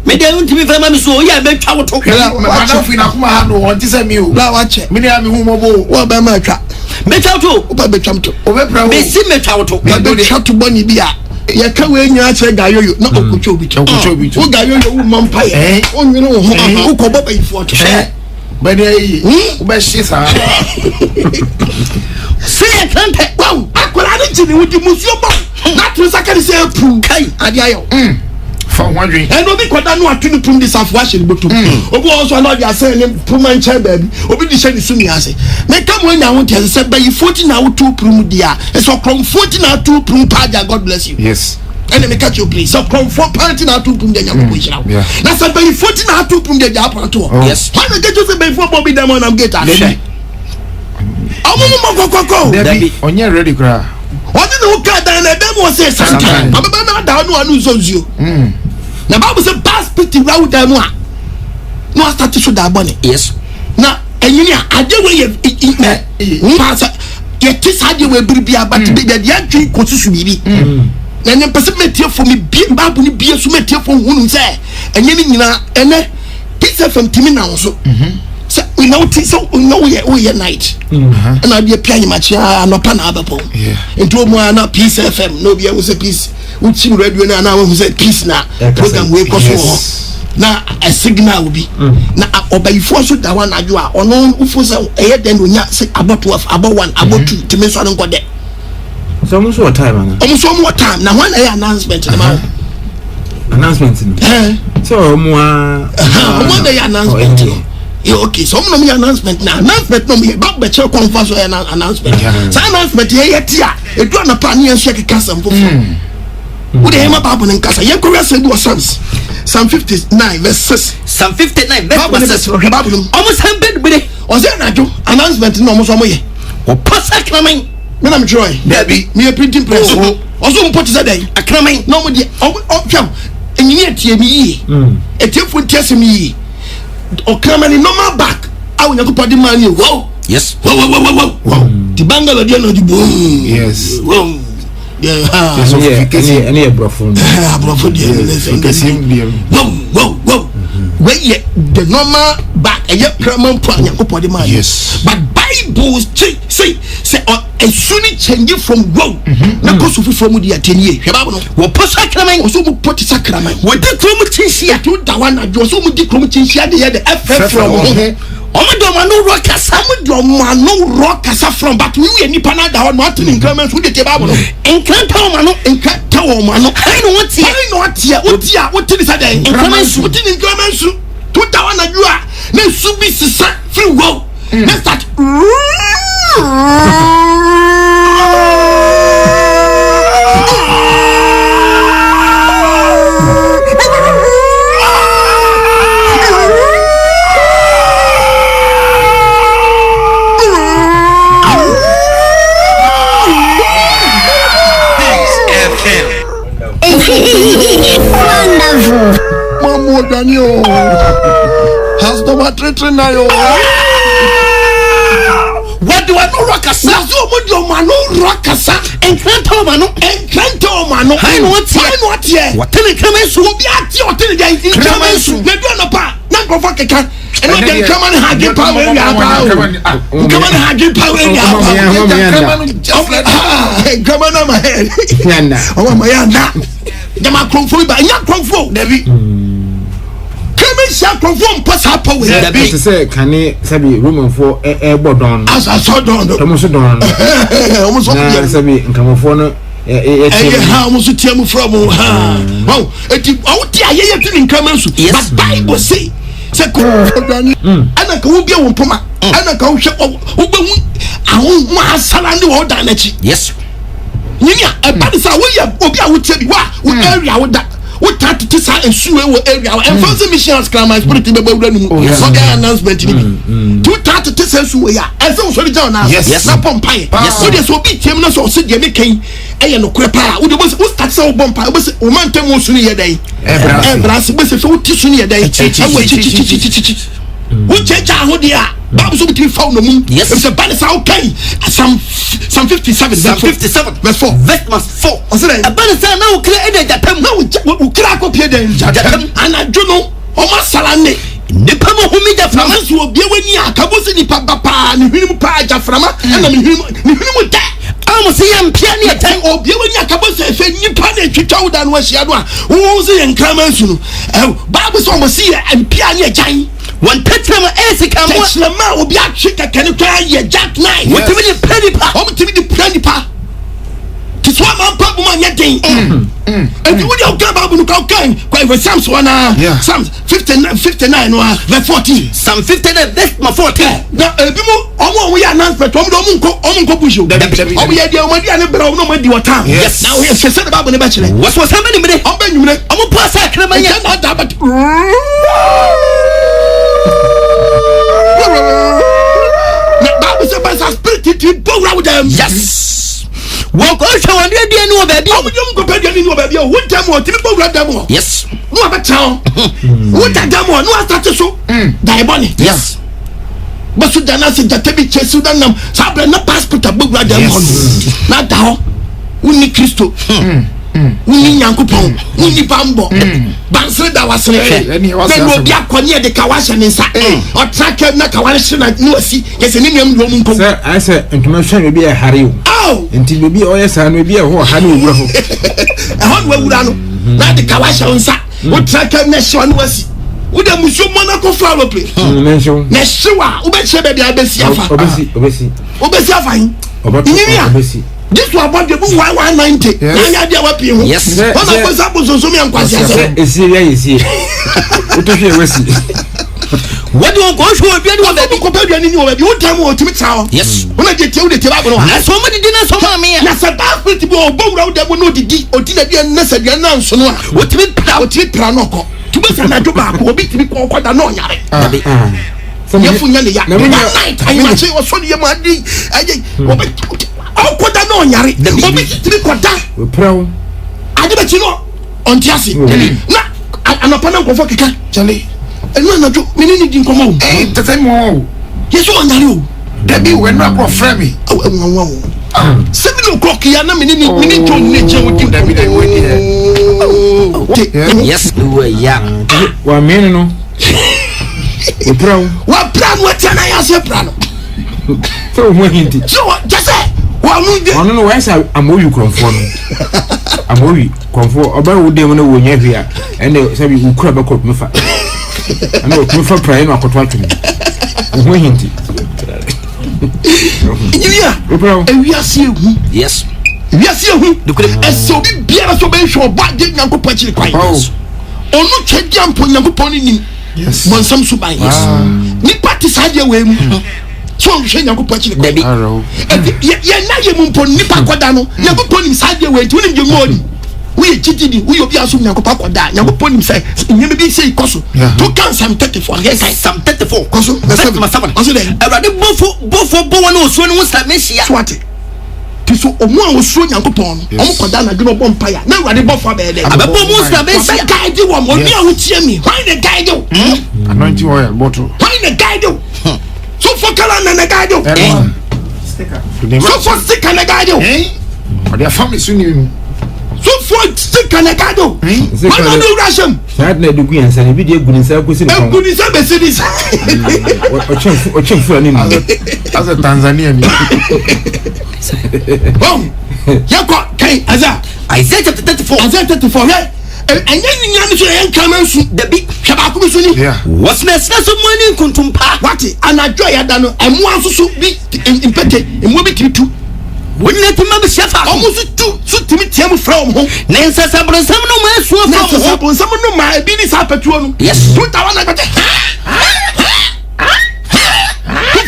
me de untimi fa ma me so ya be twa woto madam fi na kuma ha no won ti se mi o la wa che mi ni ami hu mo bo wo ba ma twa me twa woto wo ba be twam to o be pra wo me si me twa woto ba be twa to boni bi a ye ka we nya che ga yoyo na okucho obi wo ga yoyo wo mampa ye o nwene wo ho wo ko baba ifo to ba de yi o be shi sa se kante wow akwara ni chini wudi musuo bo na tru sakari se pu kai ade ayo fa hwadwe and obi kwada no atunu pum di safo ahye ni botum obi also na dia say ni puma nche baby obi di hye ni sumi ase me kam we nya ho tie say bayi 14 na wo tu pum dia e so krom 14 na tu pum pa dia God bless you yes and me catch you please so krom 14 na tu pum dia nya ko hira na say bayi 14 na tu pum dia ja apato yes when we get to say bayi 4 bobi dem on am get afi amumu kokoko Debbie onye ready kra wadi no ka dan na dem wo say sometime ababa na da no anu zonzio na Bible say pass pity round them a no start to da bone yes na enyini a ade we ye pass ye tisa ade we biribia but be dey adwi kosusu bibi na nyem pese metie for me bi Bible ni bi so metie for hunu say enyini nyina ene pizza from timi na so so we know so we know we night na be pia nyimachi anopa na abapo ento mo na peace fm no be we say peace uchi radio na we say peace na program we ko so na a signal will be na obayifo so da wan adwo a ono ufo say eye den onya say about 12 about 1 about 2 timi so nko de so mo so time na omo so mo time na when ay announcement na announcement so mo omo dey announcement yeah, okay, so I'm announcement now. Announcement no me back beche conference or announcement. So announcement here tia. E do na pan yen shake kasa mfofo. Wo dey ma Bible nin kasa. Yen korea say do Psalm 59 verse 6. Psalm 59 verse 6. Bible almost bed bede. O say na jo announcement no mo so mo ye. O pasa kraman. Me na me joy. Debbie, me printing press. O so mo put say dey. Akraman. No mo dey. O hwam. Enyini atie mi yi. Etiefo ntiase mi yi. O come any normal back. I will not put the money. Wow. Yes. Wow. The Bangalore no the boom. yes Wow. Yeah. any brofo Brofo there. Wow. Where the normal back and yet Kraman put the money. yes But Bible say as soon as change from wow. Na go so from the 10 years. Bible no. Wo pasa kraman. O so mo put sakraman. Wo de krom chinsia. To da one na so mo di krom chinsia de the FF from Omo rock kasa. Omo rock kasa from but we nipa na da one not in increments who the Bible no. Enkanta o mano. I know what here. What is that? Increments what in increments to da one na you are. Na subi sisa free wow. Let's start. Wonderful. Mamu Daniel. Has no matter na yo. What do I know rockasa? So mo do mano rockasa. Enkanta o mano. I know what here. What tell kraman so Obi ati hotel dey kraman su. Na do na pa. Na go for keka. E no dey kraman hagi power area pa. Kraman hagi power area pa. Kraman na my head. Oh my ya na. Jama konfo ba nya konfo. David. shall perform possible with that be to say can he sabi room for a bodon as I saw don almost done almost sabi come for no how much you tell me from oh it I didn't come but Bible say ana ka wo bia wo poma ana ka wo hwe wo be hu ahun ma sala ndi wo da na chi yes nyimia e ba de sa wo ye obi a wo tie bi wa wo area wo da wo ta tete sa ensuwe wo area wo enforce missions crime spirit be bawura ni mu so the announcement ni bi tu ta tete sa ensuwe ya e se wo so de join na na pompai wo de so bi tiem na so se de me kan eye no kure pa wo de wo start sa wo bompa wo se wo mantem wo sunu ye dai bras be se wo ti sunu ye dai chi wo checha ho dia Bible so between found no moon. Yes. It's a bad sound okay. Some 57. Some 57. Verse 4. Verse 4. I said, a bad sound now clear in Japan. No, we crack up here in Japan. And I don't know. Oma salane. The pamo who made the flamas will be when you are Kabusi Papa and him pa Jaframa and him with that. I must see him piano time or be when you are Kabusi and you panic to tell than what she had one. Who was in Cramansu? Bible almost see and piano time. One petrol come on, will be a chicken can try your jack knife. What do you penny pa? How much do you penny pa? To swam on pop on your thing. And you would have come up with cocaine. Quite for some one, some 59 or 40. Some 59, that's my 40. Now, we are not for Tom Domunko push you. Oh, we had your money and a brown no money what time. Yes, now we have said about the bachelor. What's happening? I'm a pass. I can't but yes. Walk on show and you know baby. Oh, you go baby, you know baby. What time what you program them? Yes. No about town. What that them no start to show. Diabolic. Yes. But so dana se jatebi chesu danam. Sabre na passport program them. Na daho. Uni Kristo. Uni Yankopon. Uni Bambo. Bansre da wasre. Then no bia konye de kawasha nsa. O track na kawasha na no si. Yes ni nyam do munko. Sir, I say information be a hurry. Oh. Until we be oyes and we be a ho hanu wura ho. E ho we wura no. Na de kawasha nsa. O track na sho no si. Wo da musu mona ko follow play. Mention. Na shiwa, wo be chebe bia be si afa. Obesi afa yin. Obesi. This was about the 190. Yes. What was up with so many questions? Is here. What do you go show? Baby, compare you time or to town. Yes. When I get you the table, so many dinners for me. That's a bad to go around that will know the D or dinner necessary announced. What to be proud to Planoko. To be from that back will be to be called quite a non yard. I must say, was funny, I oh, quota no nyare. Obi tiri kwata. Pro. Ade be chino ontiase. Na anopana nkofo keka. Chale. Enu anajo menini di nkomo. Tete mo. Yeso onyare o. Debi we no akọ frɛ me. 7 o'clock ya na menini jo neje odi Debi dey we here. Yes, we ya. Wa mene no. Pro. Wa plan what na ya se plan. So mo hinti. So just say I don't know why I'm all you conform. I'm all you conform about what they want to win here, and they say you crab a coat me for. I know me for praying or what to me. Who hinted? And we are seeing yes. We are seeing who so be a so be sure but didn't go patch the quite. Oh, no, check jump on your pony. Yes, one some subai. Ni party side your way. So you go patch the baby. Yeah, now you mumpo nipa kwadano. You go pony side your way to him your money. We GTD, we be assume you go pack kwada. You go pony say, you may be say koso. To can some 34. Yes, some 34. Koso. That's my seven. Also then, I rather both no so no samesia. Swati. Tiso omo so nyankopon. Omo kwada na dwuno bom paya. Na rather bofa be there. Abebo mo samesia. Guide you one. Obi a wo tie me. Why the guide you? Anointing oil bottle. Why the guide you? So for color and the guide you. Sticker. So for stick and the guide you. But their family soon. So for stick and the guide you. Why not do Russian? That na do and say be dey good in say question. Good in say be this. O chem fu ani. As a Tanzanian. Boom. Yako kai Isaiah chapter 34. Isaiah 34. anya nyanya so yen kamansu da bi hwaba ko so ni wasna so money kuntumpa wati anajo ya da no emu ansoso bi impete emu bi titu wonna tima be shefa omusu tu so timi tiam from ho na nsasa bronsam no ma asu from ho nsasa bronsam no ma bi ni sa patuo no yes tu ta wana gate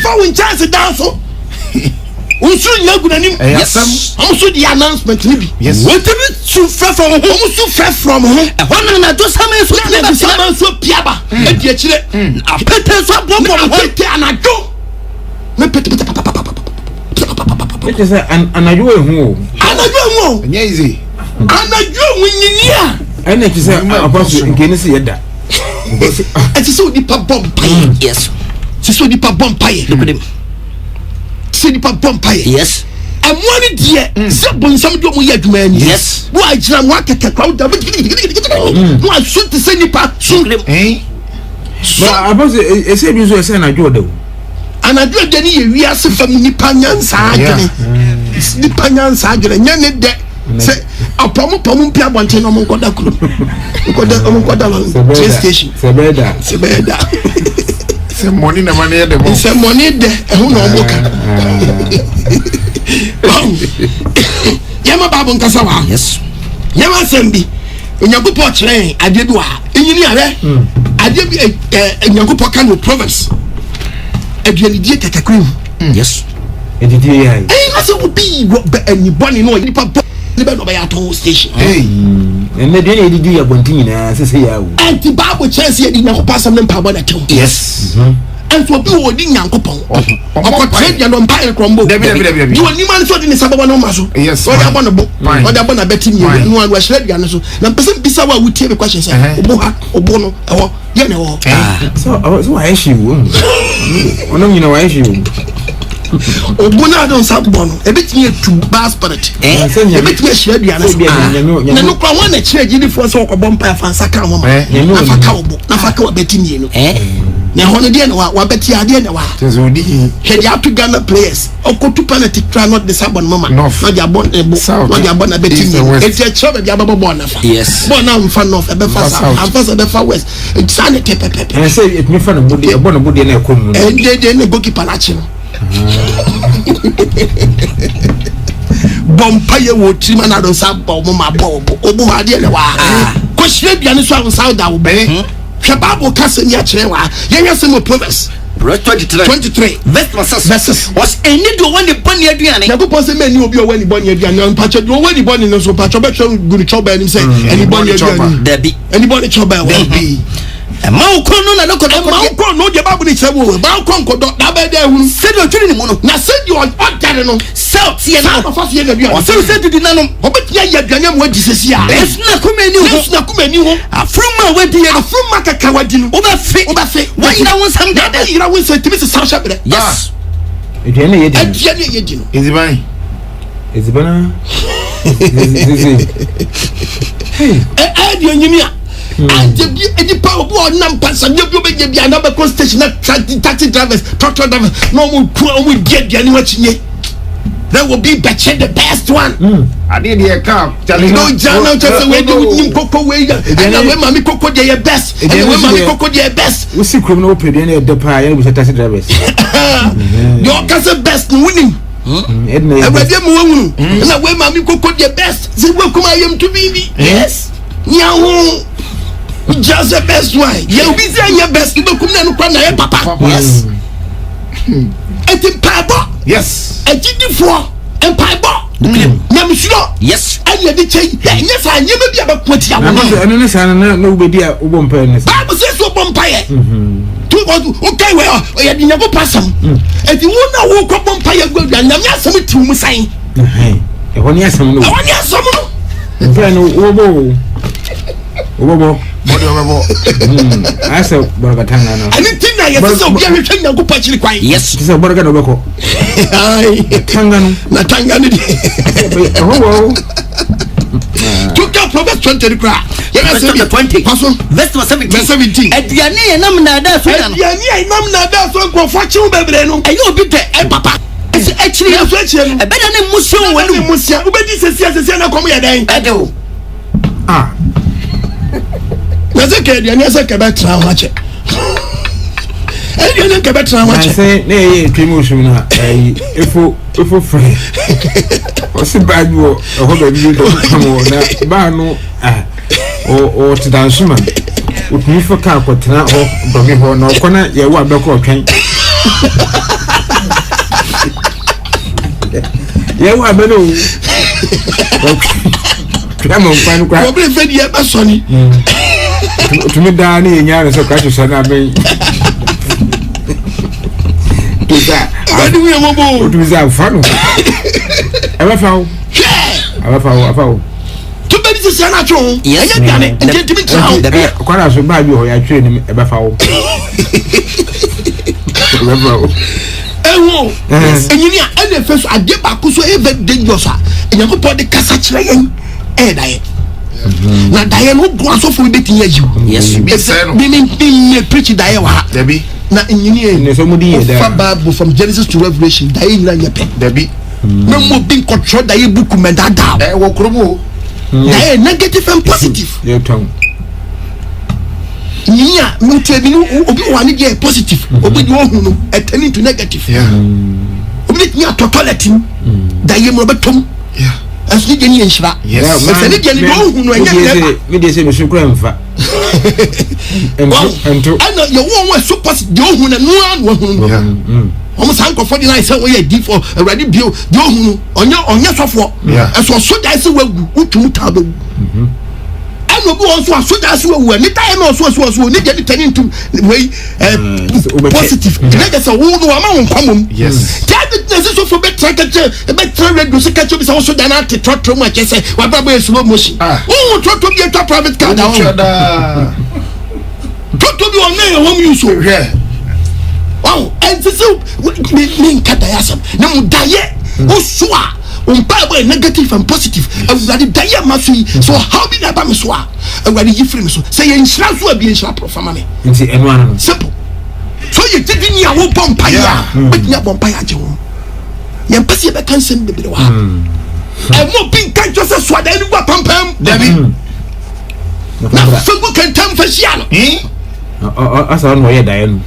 for win chance dance unsu nyagunani yes omusu di announcement ni bi what to frɛ from ho omusu frɛ from ho ɛhɔ na do sama so na sama so piaba edi akire apete so bom ho pete anajo me pete it is anajo ehu anajo nya easy anajo munyinia ene ti say Apotle nkeni se yeda eti so di pa bomb yes so di pa bomb paye so di pa bomb paye yes amwani die se bonsam do mo ye adwuma ni yes wo agira mo akeke crowd da mo asu ti se nipa so ba Apotle ese bi so ese anajo da anajo de ni ye wi ase fam nipa nyansa agene nipa nyansa agene nyane de se apomo mpia bonte no mo nkoda kuro nkoda train station sebeda se money na mane de mo se money de ehu na oboka yama babu nkasa wa yes yama sembi onyankopɔ kyerɛ ade bi wa enyini are ade bi onyankopɔ ka no proverbs aduane die kakakuru yes edidi ya na se obi ani bɔne no nipa bɔ ne be no be ya to station ene de edidi ya bonti nyina sese ya wo anti bible chance ya di nyankopɔ asɛm ne mpa bɔ da tew yes and so bi wo di nyankopɔn ɔkɔtɛ dia no mpa e krombo Debi. di oni man so di ne sababa no ma so Yes, ɔda bɔ no bo ɔda bɔ na beti mi no an wa hyɛ dia no so na mpɛsɛ bisa wa wutie be question sɛ obo no ɛwɔ ye ne wɔ so wa eshi wo ono nyina wa eshi wo obo na don sa bɔ no ebetimi etu bas spirit ebetimi hyɛ dia no so na no kwa wan na kyerɛ gidi fo so ɔkɔbɔ mpa afa nsa ka ho ma na fa ka obo na fa ka wa beti mi no na hono de na wa beti ade na wa tezodi he dia to Ghana players okotu penalty try not the sabon mama no dia bon ebo no dia bon na beti mi eti a chọ be dia baba bon na fa yes bon na mfa north ebe fa south am fa ebe fa west eti sa ne tepepepe and say it me fa no body ebo no body na ekomu de ne goalkeeper na chi no bompa ye wo tri ma na do sa bo mo ma bo obu ha de ne wa ko hire bia ne so am south da wo be hwe bible ka se ni a kire wa ye yese mo proverbs 23 verses was any do when the bunny aduane na go pose me ni obi o wani bunny aduane on pacho do wani bunny no so pacho be try guru choba ni say anybody aduane debi anybody choba will be ma ukon no na no ko ma ukon no de babu ni kire wo ba ukon ko do da be da hu se do twiri ni mu no na se di on order no south ye na fa fa ye na aduane o se di nanom obetia ye aduane mo adi sesi a esna kumeni ho afruma wadi ye afruma kaka wadi no obefe wa ira won sam da ira won se timi se sa sha bere yes ediane ye di no ezibana di onyimi a anje bi edipa obo onam pasa bi obi obeje bi ana be ko station na taxi drivers truck drivers no mo ku o mo dia ni wachinye that will be the best one ade de ka challenge no jana chese we di nim koko we ya na we mami koko de best and we mami koko de best we see krom no pede na de pa ya we taxi drivers you can say best winning everybody mo wonu na we mami koko de best say we kuma yem to bibi yes nyawo just the best one you be say your best you come na no kwa na your papa yes etimpabo yes ejidifo empaibo nyamsuro yes aye de chei nye sa nye be bia be kwati ya wono eno ne sa na no be dia wo bompa ne sa bible says so bompa ye tu okay we o ye di nyabo pasam eti wo na wo ko bompa ye gwa nyam asem ti mu san e ho ne asem no wo ne asem no mfa no wo bo asa borgatanga no ani tinna ye se obi ahwehwe nyankopɔ akiri kwan yes se borga no beko ai tangano na tangano di ho tuka proverbs 20 kra ye verse 20 verse 17 aduane ye nam na da so na no aduane ye nam na da so nkofo kyew bebre no ayi obi de papa actually ya so akyi no ebeda ne musia wonu musia ubedi sesia na kom ye dan edo Kase ke dia ne se ke betra ho ache. E dia ne ke betra ho ache. Say na e twemu shum na efo free. Osi badu o ho ba bi do kamo na ba no o tidansuma. Utumi fo ka akotena ho domi ho na okona ye wo abeko otwen. Ye wo abeno. Kama mfano kwa. Obre fe di e ba so ni. Utumi da na enya na so ka hwehwe na ben. Tuza. Adi wi mo bo. Utumi za mfano. Aba fawo. Aba fawo. Tu be di se na tro. Enya biane nje timi trawo. Kwa na so ba bi ho ya twe ni aba fawo. Aba fawo. Ewo. Enyini a ene fe so ade ba ko so e very dangerous a. Enyanko po de kasa kire yen. Daye. Na daye no go aso for be tin yaji. Yes. Me preach daye wa. Debi. Na enyini Ne so mudi ye da. Bible from Genesis to Revelation daye nyina yepe. Debi. Me mo bin control daye book me dada. Wo kromo. Daye negative and positive. Ye ton. Nya me tebi no obi wa ne dey positive. Obi dey ohun no turning to negative. Yeah. Obi dey nya to toilet. Daye mo betom. Yeah. As ni geni enhira. Yes. Se ni geni do ohun no enya never. Me dey say me so kura mfa. Ento. Ana ye wo so positive dey ohun na no an ohun. Yeah. Omo san kofo di na say we dey for awrade bio dey ohun onya sofo. So so die say wagu utum ta be. Ano bi won so so die say wagu ni tie no so ni dey turning to way positive. Dey say wo no ama won kwamom. Yes. Business so for better radio so catch up so dan at trotro mu ache say wa baba e slow motion. Oh trotro bi enta private car down. Trotro bi on na home use so. Wow, and so me nkata yasam. Na mu daye o so a on Bible negative and positive. Awurade daye masui. So how be na ba me so a? Awurade yifre me so. Say ye nhira so a bi nhira profama me. Nti eno ana. Simple. So you didn't ni a wo bompa ya. But nya bompa ya je wo. Ye mpese be kan sem bebere wa. E mo bin kan jo se so da ni gwa pampam. Debi. Na Facebook kan tam fa shia no. Asa no ye dae no.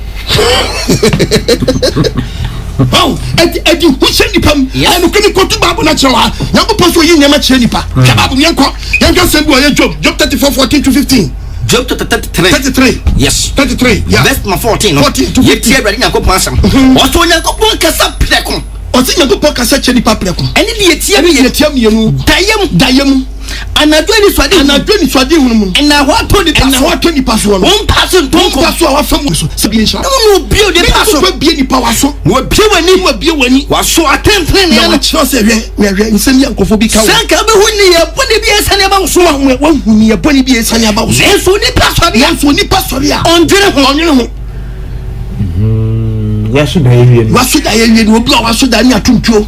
Oh, edi hu ni pam. Anu kini ko tu Bible na chewa. Nyango poso yi nyama che nipa. Ka Bible nyanko. Yanko sem bo ye Job 34:14 to 15. Job 33. Yes. 33. Yeah. Verse 14. 14 to 15. Ye tie brade nyanko asam. Oso nyanko pon kasa preko. Osi nyanko pon kasa che nipa preko. Eni de ye tie mienu. Dayem. Anadwo ni swade hunu mu. Na ho to ni paso no. On paso ton ko paso a wa fam so. Se bi nshira. No bio de paso. Ko bi ni pa waso. Wo bie wani. Waso atenten na cho se hwe nsem yankofo bi ka wo. Sanka be huni ye boni bi esane ba so wa huni ye boni bi esane ba so. Enso ni paso bi. Enso ni paso bi a. Ondwene ho. Waso da ye wie. Waso da ye wie ni obi a waso da ni atuntuo.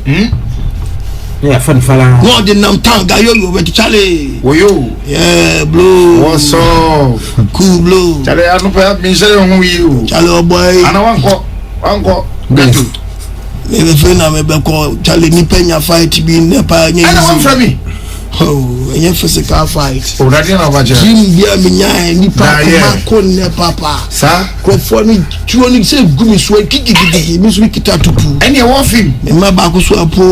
Yeah, fun fala. No the nam tanga yo went Charlie. Woyo. Yeah, blue. What's up? Cool blue. Charlie, I don't pay me say on you. Charlie oh boy. Ana wanko. Betu. Me friend na me be call Charlie ni penya fight bi nepa nya. Ana wan from me. Oh, enya physical fight. O radio na baje. Jim bia me nya ni pa ko ne papa. Sa? Ko for ni tuo ni say gumi so kiki mi so kita tupu. Eni e won film. Me ma ba ko so apo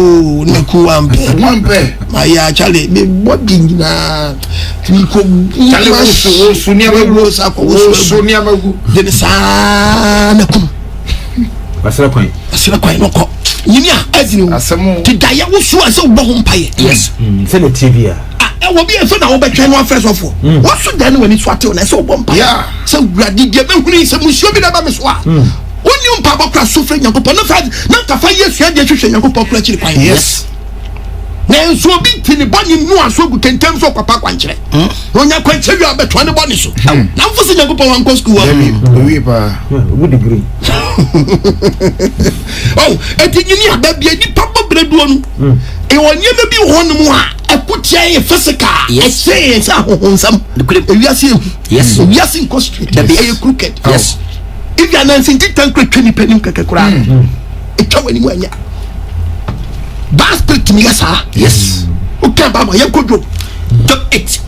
ne ku ampe. Ma ya Charlie me body na ti ko Charlie wo so ni amagu sa ko wo so ni amagu. De sa na ku. Basira kwan no ko. Yini a azini asemu ti daye wo so ase wo bo mpaye. Yes. Se no TV a. Wo bi enso na wo betwa no afresh of. Wo so dan wani so ate na ase wo bo mpaye. Yeah. So wurade de be huni se musio bi na ba me so a. Woni mpa bokra so fre Nyankopon no fa na ka fa Yesu ade hwehwe Nyankopon kra chiri kwan. Yes. Na enso bi tini bani nu aso gu kentem so papa kwankyere. Onya kwankyere a betwa ne bani so. Na mfo se Nyankopon wan ko school wa. Oui pa. Good degree. Oh, etinyini ababia ni papa breduo no. E wonyema bi honum a akutia ye physical. Experience ahohonsam. Ewiase ehu. Yes. Ewiase inconstrate. That be crooked. Yes. If you are not saying tank twani penim kakakura. Etwa wani mu anya. Bas spirit me yasa. Yes. Okay baba ye kodo. Job 8.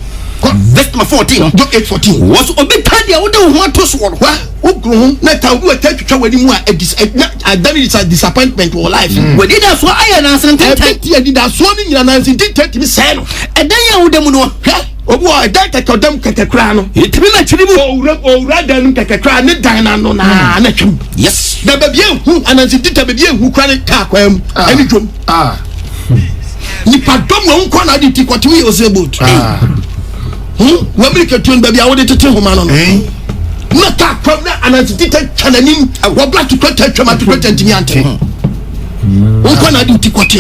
verse number 14 Job 8:14 was obi tadia wo de ho ato so no wa ogro na ta wo atwatwa wani mu a that is a disappointment for life we did that so aya na senten e did that so ni nyina na senten 30 mi say no edan ya wo dem no obu a dan kekodam kekekra no etimi na twiri mu owura dan kekekra ne dan na no na twim yes na babie hu anansi ta babie hu kwa ne ka kwa mu ani dwom nipa dom wo nko na de ti kwatimi yo se boat wo amerika tun babie a wo de tete homa no na ka kwa na anansi ta twananim wo bla to kwata twama to kwata ntimi ante nko na de ti kwati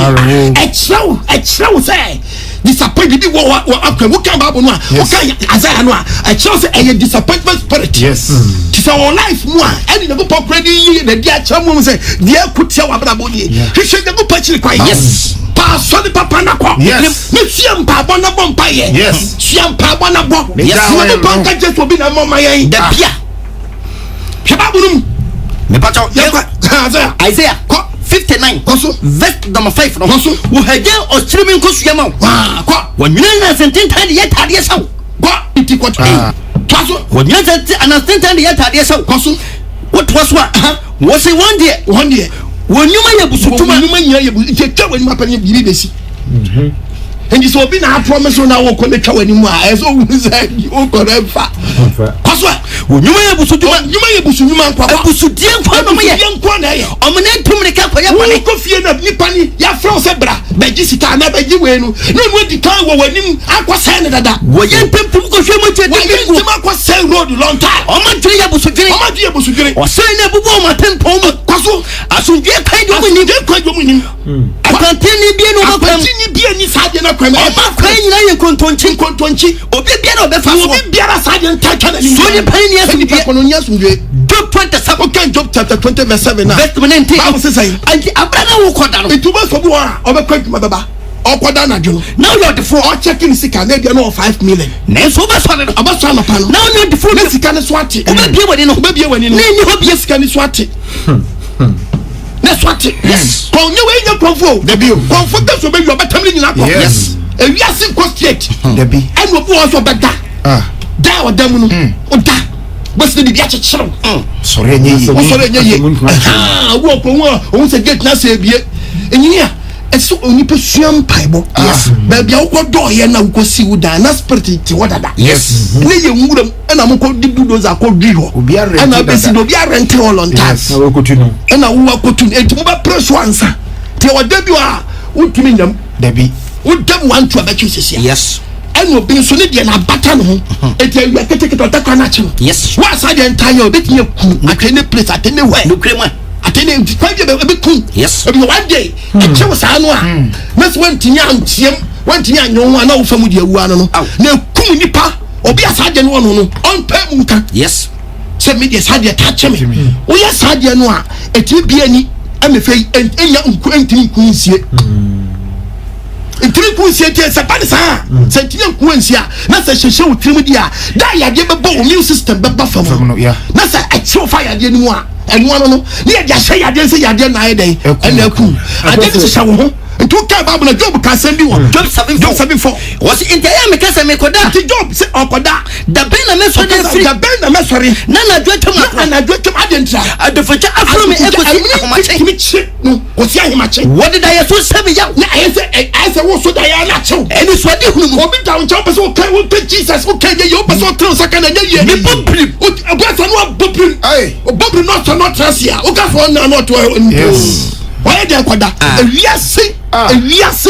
extra say disappointment bi wo akwa wo kan babo no a wo kan Isaiah no a say a disappointment spirit yes ti say our life mo a any no go pray yi na dia cha mo say dia kutia wa bra bodi hwehwe de go pachiri kwa yes pa so de papa na kwa yes ne fiam pa bo na bo mpa ye yes fiam pa bo na bo yes no pa ka je so bi na mo mayen da bia hwababunum me pacho Isaiah 59 koso verse number 5 no koso wo haje osirimin kosuya ma kwa wanyina na senten tade ye tade saw kwa iti kwa koso wanyina na senten ye tade saw koso what was what wo say one day wonyuma ye busutuma wonyuma ye twa wani mapanye bibi besi and so be na promise na wo ko twa wani mu a eso wu say o ko refa koso wonyuma ye busutuma nyuma ye busunyuma nkwa busudie nkwa no ye nkwa na ye omene tumne ka kwa ye bane ko fie na nipa ni ya fra se bra beji sika na beji we no no di kan wo wanim akwasa ne dada wo ye mpempum ko hwe mo tete wo ye akwasa road long time o ma tire ye busudire o se na bubu o ma pempum kwaso asundie kan do mu nim akantini bie no makam akantini bie ni sade na kwam o ma kwan nyina ye kontonchi obi bia na obefa so obi bia na sade ntaka na ni so ni pan ni asundie kono ni asundie Job 27 okay Job chapter 20 verse 7 na verse 19 Bible says anti abrana wo koda no ituba so bo a obekwa dwuma baba okoda na dwo now you are the four o checking sika na bia no 5 million na so ba so no abaso na pa no now you are the four na sika ne so ate obebie wani no na ni ho bia sika ne so ate na so ate yes ko nye we nya konfo da bio konfo ka so be yo betam ni nyina ko yes ewiase ko straight da bi and obu o so beda da o dam no o da bose de bia chechero sorry enye yi wo ko wo se gate na se bie enyinia eso onipa suam paibo yes ba bia wo do ye na wo si wo da na spirit ti wo dada yes ne ye nwuram na mo ko didu doza ko dwi ho na be si do bia rent all on time na wo kotunu na wo kotunu enti ba press ansa te wo da bi wa utimi nyam da bi wo dam wan to ba twisia yes and obi nso ne de na bata no ho eti awia ketekete otakwa na chi yes wa sa de entire obeti ye ku atene place atene where no krema atene kwaje be ku yes obi one day e chewo sa no a na so wantinya antiem wantinya anyo ho na wo famu de awu ano no na kum nipa obi asa de no no on pay mu nka yes se media sa de ta cheme wo ya sa de no a eti bia ni amefe enya nku entini nku nsie ntiri ku sie tie se pa sa se tie ku nsia na se hyehyɛ wo tirim dia da ya de bebo wo immune system beba fam na se achiwo fa ya de ni mu a eno ano no ne ya hye ya de se ya de na ayi den na ku ade se hye wo ho ntu ka Bible na Job ka sem bi wo Job 7:4 was intaya me kasa me koda ti Job se okoda da ben na me so de free da ben na me sori na dwetwa ade ntra adofacha afro me ekosi ahomache kimi chi no ko si ahomache what did I so seven ya na ayese wo so da ya na chew eni so de hunu mo obi down chop so okay wo take Jesus okay ye yo person tell saka na ye me popri o brasa no popri o popri no so not trasia o ka so na not yes why dey kwada ewiase yes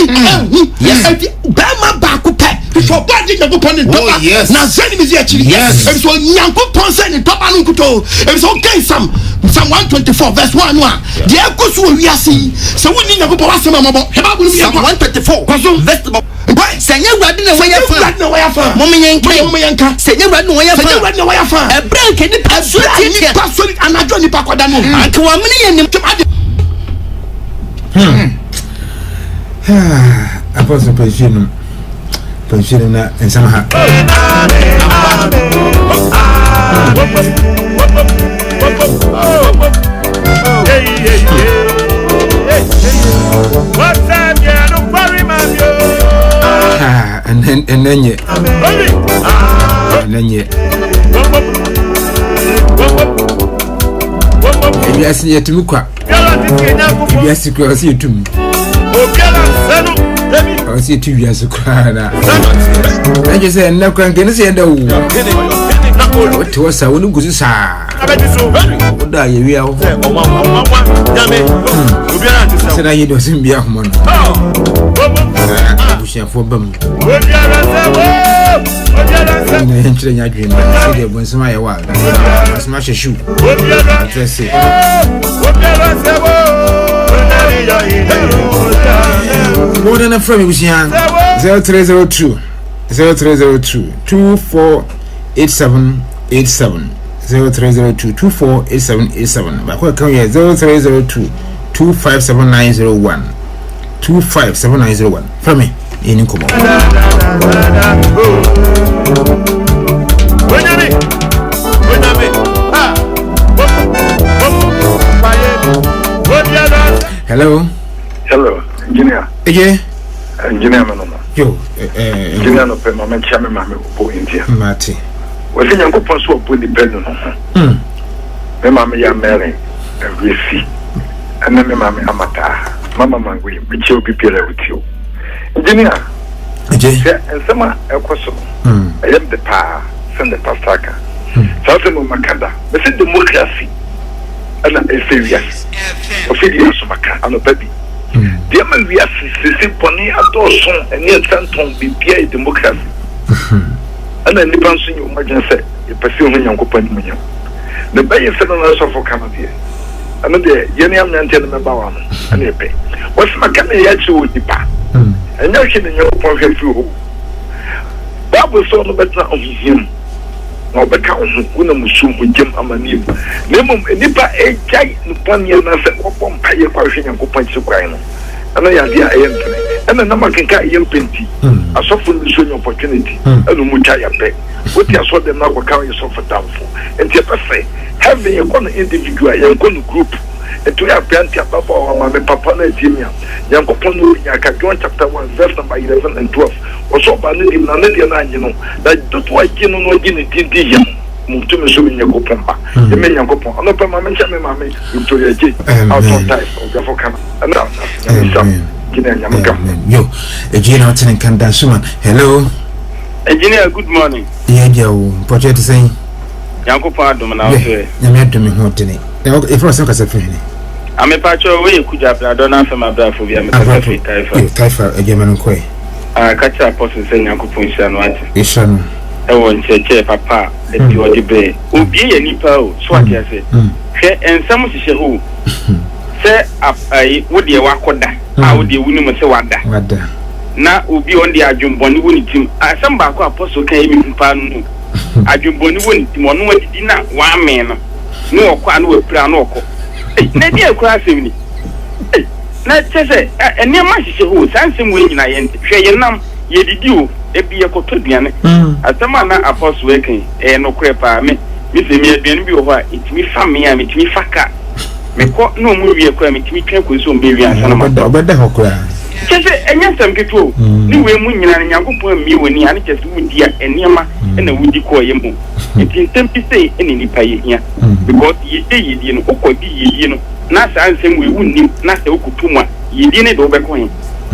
ba ma ba ko pe so body na go pon ni toba na zani mi zia chiri yes so nyanko pon se ni toba no kuto e so okay Psalm 124 verse 1 no de akoso ewiase so woni nyanko pon wasema mabo he ba bu mi Psalm 124 verse senya wurade na waya fa mo menyenka senya wurade na waya fa ebran ke ni pasori anajo ni pakoda no anka wa mene ye nim Apostle pension na ensama ha and enenye ebiasi yetumi kwa ebiasi kwa osi yetumi osi yetu biasi kwa na eje se na kwa nkene se da wu what was wonu gusu sa oda ye wi awo se na ye do sim bia homo no bushafo bam ne enchire nya dwen se de bonsema ye wa asma sheshu atrese more than a friend was young 0302 248787 0302 248787 but what come here 0302 257901 257901 from me in Komo hello engineer mano yo engineer no pe mama chame mama ko India mate we se nyanko pon so opo ni pelu no me mama ya mere every ana me mama amata mama mangwe me che obi pele utio engineer se ensema ekoso ayem de pa send the pastaka so se mo makanda me se democracy ana serious ofidia so makanda no baby dia man we asisi poni adoson eni etanton bibia e democracy ana ni panso nyu magense e pese ho nyankopani munyo the bay se na so for Canada ana de yeni am nante na ba wa no ana e pe what's makana ya chi wo dipa enya chi ne nyankopon hwe fi ho babu so no beta ohihim no beka una musum jem amani nemum nipa ejai no pania na se kopom paye kwa hwe nyankopon chi kwai no ana ya dia ayentene ana na makenka yempenti asofo no so opportunity anu mucha ya pe woti aso dem na kwa kan yeso fatamfo enti pese having a con individual ya con group eto ya penti ababa o ma me papa na timia yankopon no ya ka John chapter 1 verse number 11 and 12 oso ba ne dim na ne dia na anyi no da doto aji no no gi ne tindi ya mutu me so nya kopomba e me nya kopom ono pa ma me ncha me ma me Victoria J out of time o gafo kana ana kina nya maka yo ejina watene kanda suman hello engineer good morning yeah jaw project say yankopon adom na ofe nyame adom ho tene e for some kasa fene ame pacho we kuja brado na fa mabrafo bia me taifa agyeman ko kacha apostle say yankopon sha no ate isha no e won cheche papa e bi odibe obi ye nipa o so ate ase hwe ensam hihye ho se ai wode wakoda a wode wuni mo se wada na obi on de adwumboni woni tim asem ba ko apostle kan emi mpa no adwumboni woni tim ono wadidi na wa me no ne okwa na wapira na okọ na di akura asem ni na chese ene ma hihye ho sansem we nyina ye hwe ye nam ye didi o ebi ye koto duane asem na apostle we kan no kure pa me se mi aduane bi wo ho a itimi fa me a mitimi fa ka meko no mu wie kwa mitimi twa ko so mbe wi ansa na ma obeda hokura chese enya sam keto ni we mu nyina na nyankopon mi woni ane chese wudi a eniema na wudi ko ye mu etintam bi sei eni nipa ye hia because ye die no okodi ye no na sa ansem we wunni na sa okutuma ye die ne do be ko hin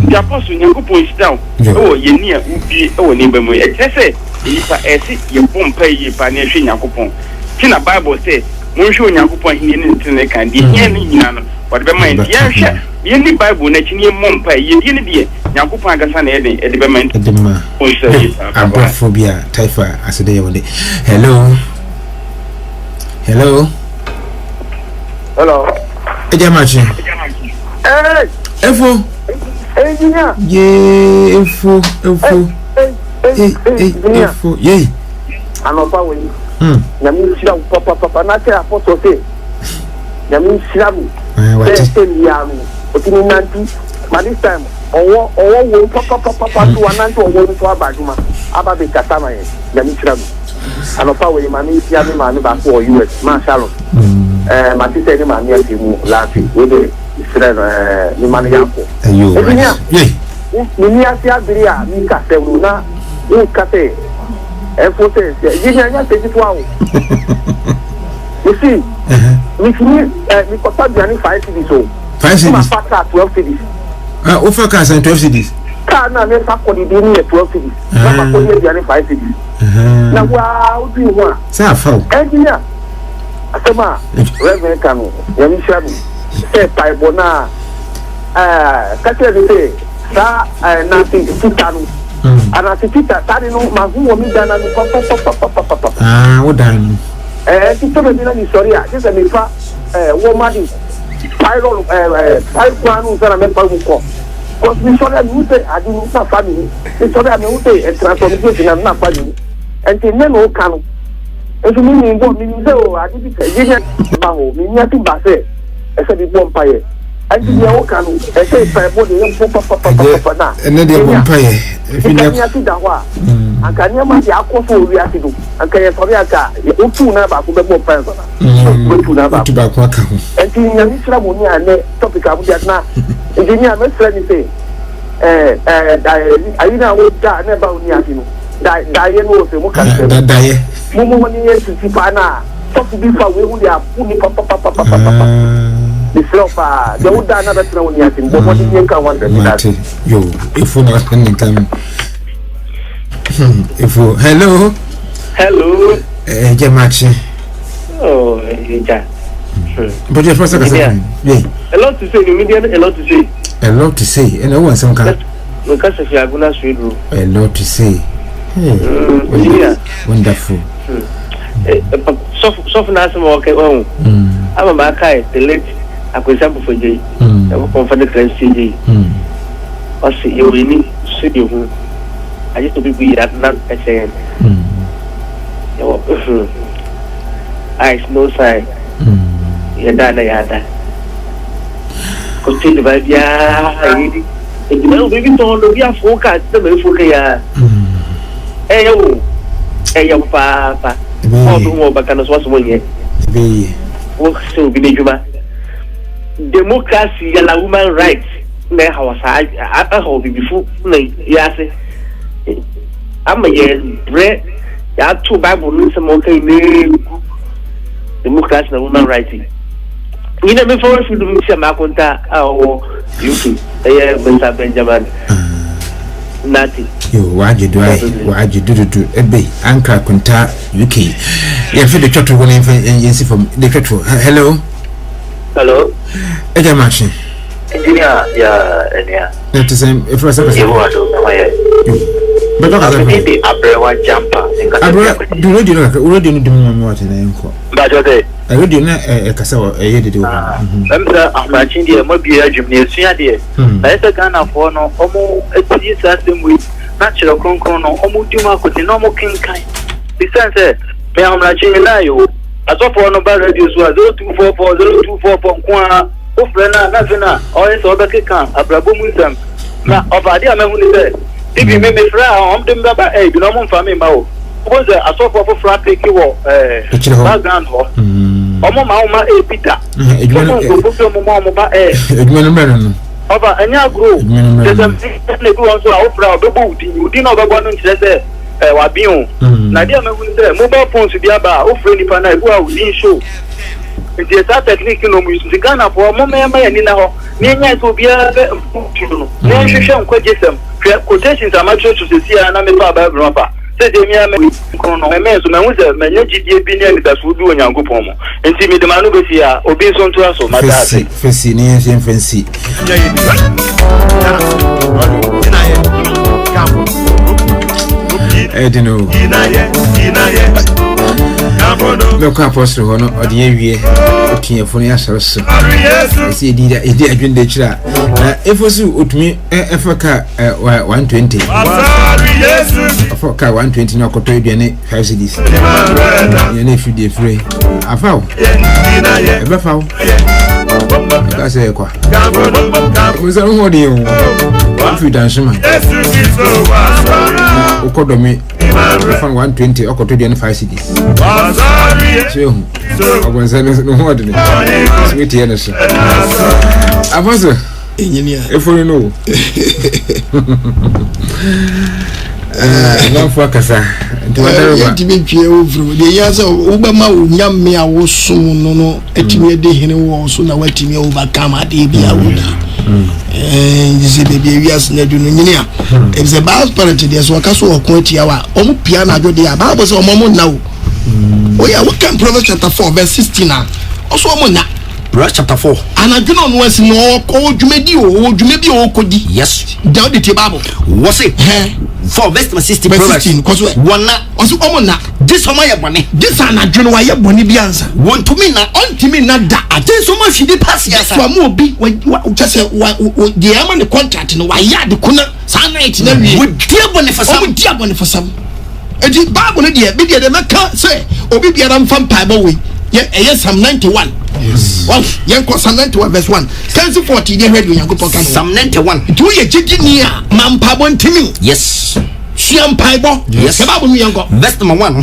the apostle nyankopon style o ye ni a ubi o ni ba mu e chese nipa esi ye pompa ye pa na hwe nyankopon tina bible say mun hwe nyankopon hin ni tene kan die hia ni nyina no what be mind ye hwe ye ni bible na chini mompa ye die ni die nyankopon agasa na eden e de be mind edema o say apophobia taifa asede ye wonde hello ejamachi efo engineer ye efo ye anopa we nyami sira papa na se apostle say nyami sira mu ya otini nanti by this time owo wo papa to ananti owo to abaduma ababe katama ye nyami sira mu anopa we mami sia mi mami ba ko US ma shalom ma ti se ni mami ati mu lati we de sira ni mami yako ayo ni asia biria mi ka se na You can say, and for say, you can't take it wow. You see, with me, because I'm 5 cities. 5 cities. 12 cities. Offer cars and 12 cities. Car now, let's have 12 cities. Not 5 cities. Now, wow, do you want? Say, engineer. Asema, Reverend Kanu, Yamishamu, say, Paibona, Catherine say, Nancy Titanu. And as a teacher, Tadino, Mahu, Midana, Papa. What done? Sorry, this is a Mifa, woman, Pyro, Pyro, and a member because we saw that you say, I didn't have family. We saw that you say, a transformation and not family. And the men who can. If you mean, what means, oh, I didn't say, Baho, mean nothing but say, I said, it won't pay. I did your can, I say, body, and then they won't pay. If you see that one, I can never see a coffee we have to do. And can you forget that? You two never could be more personal. Tobacco. And in the Israel and topic of that now, engineer, my friend say, I know what that never only have you. Diane was a mocha. Money to Tipana, talk to be far away with their pony papa. The flopper, the wood another throw in Yatin, but what you can want to you, if you're not spending time. If you, hello, Jamachi. Oh, yeah. But your first second, a lot to say, immediate, a lot to say. A lot to say, and I want some kind. Because if you are going to read, a lot to say. Wonderful. Soft Nassam walk home. I'm a Makai, the late Akwasi for J. I will confront the Christ CJ. Or see you really see you. I used to be at not a saying. Eyes no side. Yada. Continue by the it will be told to be a forecast, the very forecast. Hey, papa. All the more back and was one yet. Work so be the democracy and woman rights. Now, I hope before. Yes, I'm a year bread. You have 2 Bible news some okay. Democracy and woman rights. You know, before you do Maconta or YouTube, Mr. Benjamin. Nothing. Why you do a bay, Anchor Conta, UK. You feel the church one and from the church. Hello, Machine. Yeah. That's the same. If I was but look at the Abrewa jumper. Do you know already know the what in the encore? But I would do not a Casawa a year to do. I'm matching the mobile gymnasium. That's a gun of one or more at the with natural concon or Omutuma with the normal king kind. Besides, I'm matching you. As of one about radius was 0244 Ofrena, Navina, or its other kicker, a Brabumusam. Now, of idea, I said. If you make me fry, I'm doing about a normal family. Was a sort of a flat pick you background. Mama, Peter. Over a young group. There's a also out proud the boot. You didn't know the one who said, Wabion. Nadia, mobile phones to be about offering if I go within show. It is a technique, you know, the Ghana for a moment, and in our near to be a nation quotation. Quotations are much to see an American Bible. Said the mere man, my man, so my mother, my legit opinion that would do in Yango Pomo. And see me the man over here, obeying to us, or my fascinating infancy. I don't know. No apostle or the area for the answer. See, did I drink the chat? If was you with me, Africa 120. Africa 120 no could any 5 cities. Your nephew, dear free. I found ever found. That's a qua. It was a whole deal. If you dance, man. Okodomi from 120 or could any 5 cities. So, I was no more than sweet Anderson. I was a engineer, if you know. Lamfo kasa. Ntimi twie ovru. De yasa ubama unyame a wosum no etimi de hene wo so na watimi overcome ade bia woda. Yise baby wias na du no nyini a. If the bad parent dey so waka so okon atia wa. Omo pia na adwo dey a Bible say omo na wo. Oh yeah, what can Proverbs chapter 4 verse 16 now? Also omo na. Proverbs chapter 4. And I do not know what's no dwumedi o kodi. Yes. Down the Bible. What's it? 4 verse 16 Proverbs. One na. Also omo na. This omo ye bone. This an adwene wa ye bone bi ansa. Won to me na on to me na da. Ate so ma fidi pass ya sa. So mo obi just say the am the contract no wa ya de kuna sa night na wi. We dia bone for some. Dia bone for some. E di Bible no dia be dia de meka say obi biara mfa mpaibo we. Ye Psalm 91. Yes. Well, yanko Psalm 91 verse 1. Stanza 40 dey ready yanko poka. Psalm 91. Tu ye jigini a mampabo ntimi. Yes. Shiampaibo. Yes. Bible mi yanko. Verse number 1.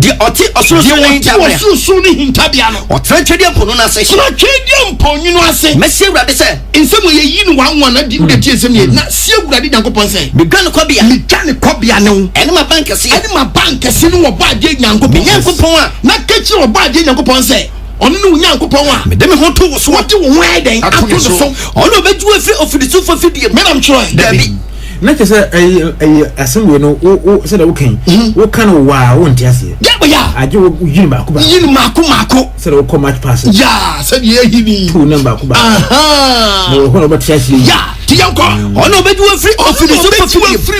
The oti osusu ni hintabia. Osusu ni hintabia no. Otrenchedi ampono na se. Otrenchedi ampono no ase. Mesi awurade se. Nsemu ye yi no wanwan na di udeti esem ye. Na si awurade yanko pon se. Migane kwabia. Migane kwabia ne. Ene ma bank se. Ene ma bank se no wo ba ade yanko pon. Yanko pon a. Na kechi wo ba ade yanko pon se. Onu nyankopon a me dem ho to wo so wote wo hwan den ato so onu obeju afi ofidisu fo fidie me nam chiro dabi na ke say asem no o say da wo kan wo kan wa wo ntiase ya aje wo yin ba mako say da wo come match pass ya say ye hini two number ko ba aha no ho no batiase ya tiyanko onu obeju afi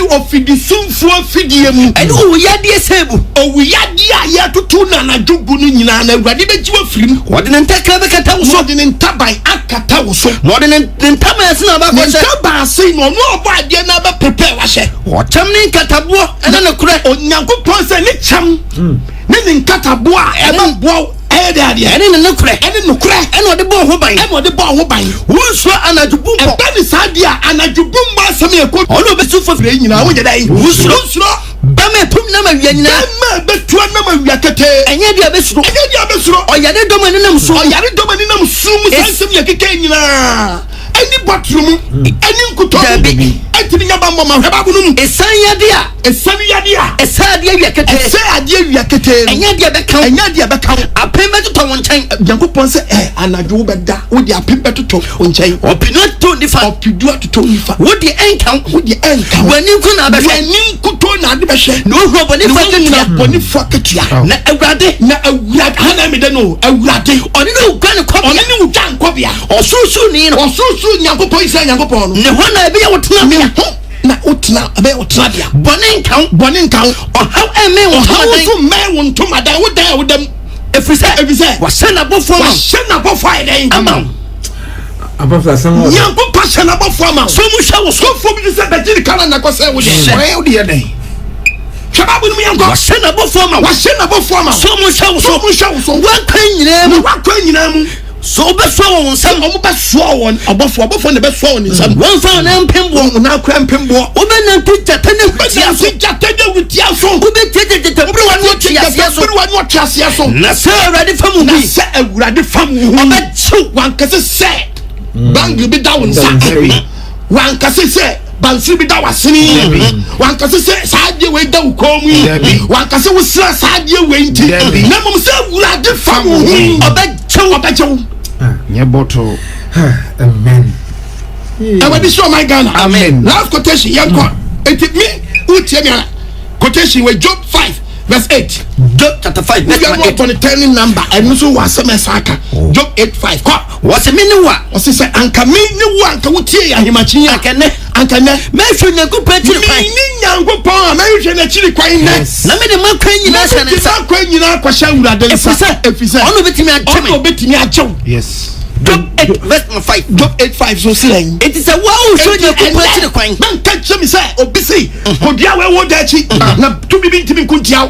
ofidisu fo fidie mu ene wo yade sebu o yade a ya tutu na na jogu no nyina na awurade beji afiri wode ne ntakra be kata wo so wode ne ntaban akata wo so wode ne ntaban ase na ba ko se ntaban ase no obo ade na ba prepare wa hye o cham ne nkatabo ene ne kure onyankopon se ne cham ne nkatabo a eba bo ene ne kure ene ode bo ho ban wonso anajubu mpo ebe ni sadia anajubu mbo asem ekọ ono besu fofire nyina wo nyeda yi wusuro bama tum na ma wia nyina ma betu na ma wia kete enye dia besuro oyare domani nam so mu sansem ya keke nyina eni bathroom eni nkuto etini nyaba mama heba bunum esan yade a wia kete enye dia beka apembe to won chen yankopon se anadwo beda wo di apembe to won chen opinu to nifa wo di enkan wani nku na be wani nkuto na de be hwe no ho boni fa ketua na awurade hana me de no awurade oni no gwan kobia osusu ni no yankopon isa yankopon no ne ho na be wotena me na utna abe utna dia boni nkan o how eme wo so me wo ntomadan wo dan wo dam efise wa sena bofo den ama abafla sama yanko pasha na bofo ama so mu hwa wo so fo bi se bajiri kana na ko se wo de wo de den shababu mu yanko wa sena bofo ama so mu hwa wo wa kan nyina mu so be so won sam o be so won obofo ne be so won sam won fa na mpembo na akra mpembo o be na tijata ne wutia so o be tijata mbro wa no tiasia so na se awurade famu o be chu wan kase se bang bi da won sa wan kase se bansi bi da wasini wan kase se saadie we da ukomu wan kase wo sra saadie we nti na mom se awurade famu o be chu nye bottle amen everybody show my Ghana amen last quotation yanko it me utie me quotation with Job 5 verse 8 Job chapter 5 verse 8 we are not turning number and so was saka Job 8:5 was a mini wa was say anka me ni wa anka utie ya himachi anka ne me hwe nyanko patiri kwan ni nyanko pon me hwe na chiri kwan ne na me de makwan nyina hye ne sa kwan nyina kwasha awurade nsa efise ono betimi achew yes Job 8 verse 5 Job 8:5 so say it is a wow show nyanko patiri kwan man ka chemi say obisi odia we wo dachi na to bi ntimi kuntiaw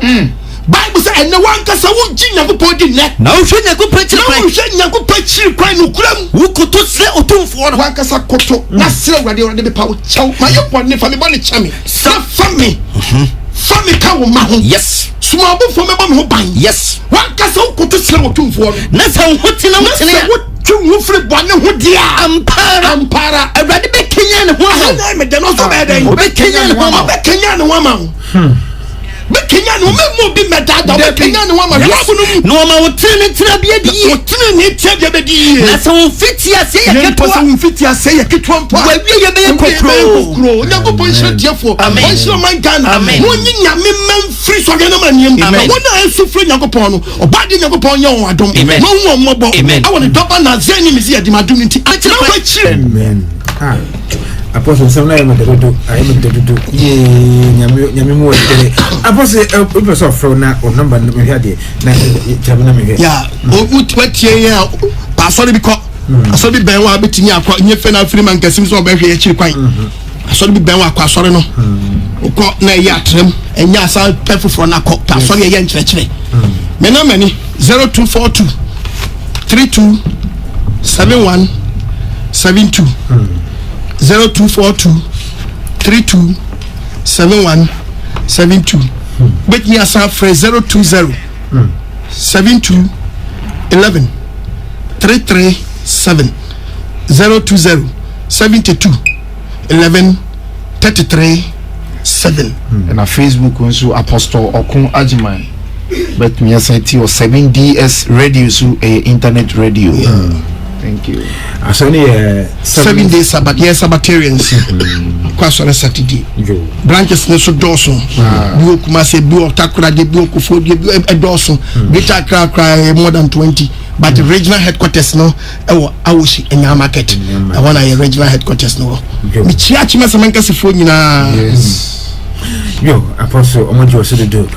Bible say and one kasa wo ginya ko podi ne na wo hwe nyanko patiri kwan na wo hwe nyanko patiri kwan no kuram wo koto se otumfo no one kasa koto na sire awurade be pa wo chew ma ye pon ne fa me bo ne chame sa fa me ka wo ma ho yes sumabo fo me bo me ho ban yes one kasa wo koto sire otumfo no na sa wo tina wo tina twu free bone ho dia ampara awurade be kenya ne ho na me de no so be den be kenya ne ho be kenya ne ho ma be kenya no me bi medada be kenya no ma no ma wotene tira bia di wotene ni tia bia be di na so fiti ase ya ketwa so fiti ase ya ketwa mpo wa wie ye be kokro nyako po hye diefo o hye man Ghana wo nyi nyame man free so gena maniem wona ensu free nyako po no obade nyako po nya won adom ma wo mobo awon doba na zeni mi si ya di madum nti atira kwa chi amen Apostle some na I am the do nyame mo wele Apostle person from na o number me hia de na tabuna me hia ya o utwatie ya pasori bi ko asori bi ben wa betimi akwa nye fe na free man kasim so obehwe ya chiri kwan asori bi ben wa akwa asori no ko na ya atrem enya asa perfo na ko pasori ya nkyerechire me na mani 0242 32 71 72 0242 32 71 72 bet me asa free 020 72 11 337 020 72 11 337 and a Facebook also Apostle OKOH AGYEMANG bet me asa ti o 7DS radio so internet radio. Thank you. Asani 7 days Sabbath, yes, Sabbatarians. Kwasore Saturday. Branches ne so doso. Bi okuma se bi otakura de bi okufo de bi edoso. Greater Accra more than 20. But the regional headquarters no ewo Awoshi Enya market. I want a regional headquarters no. Mi chiachi masamanka se fo nyina. Yes. Yo, Apostle omojo so do.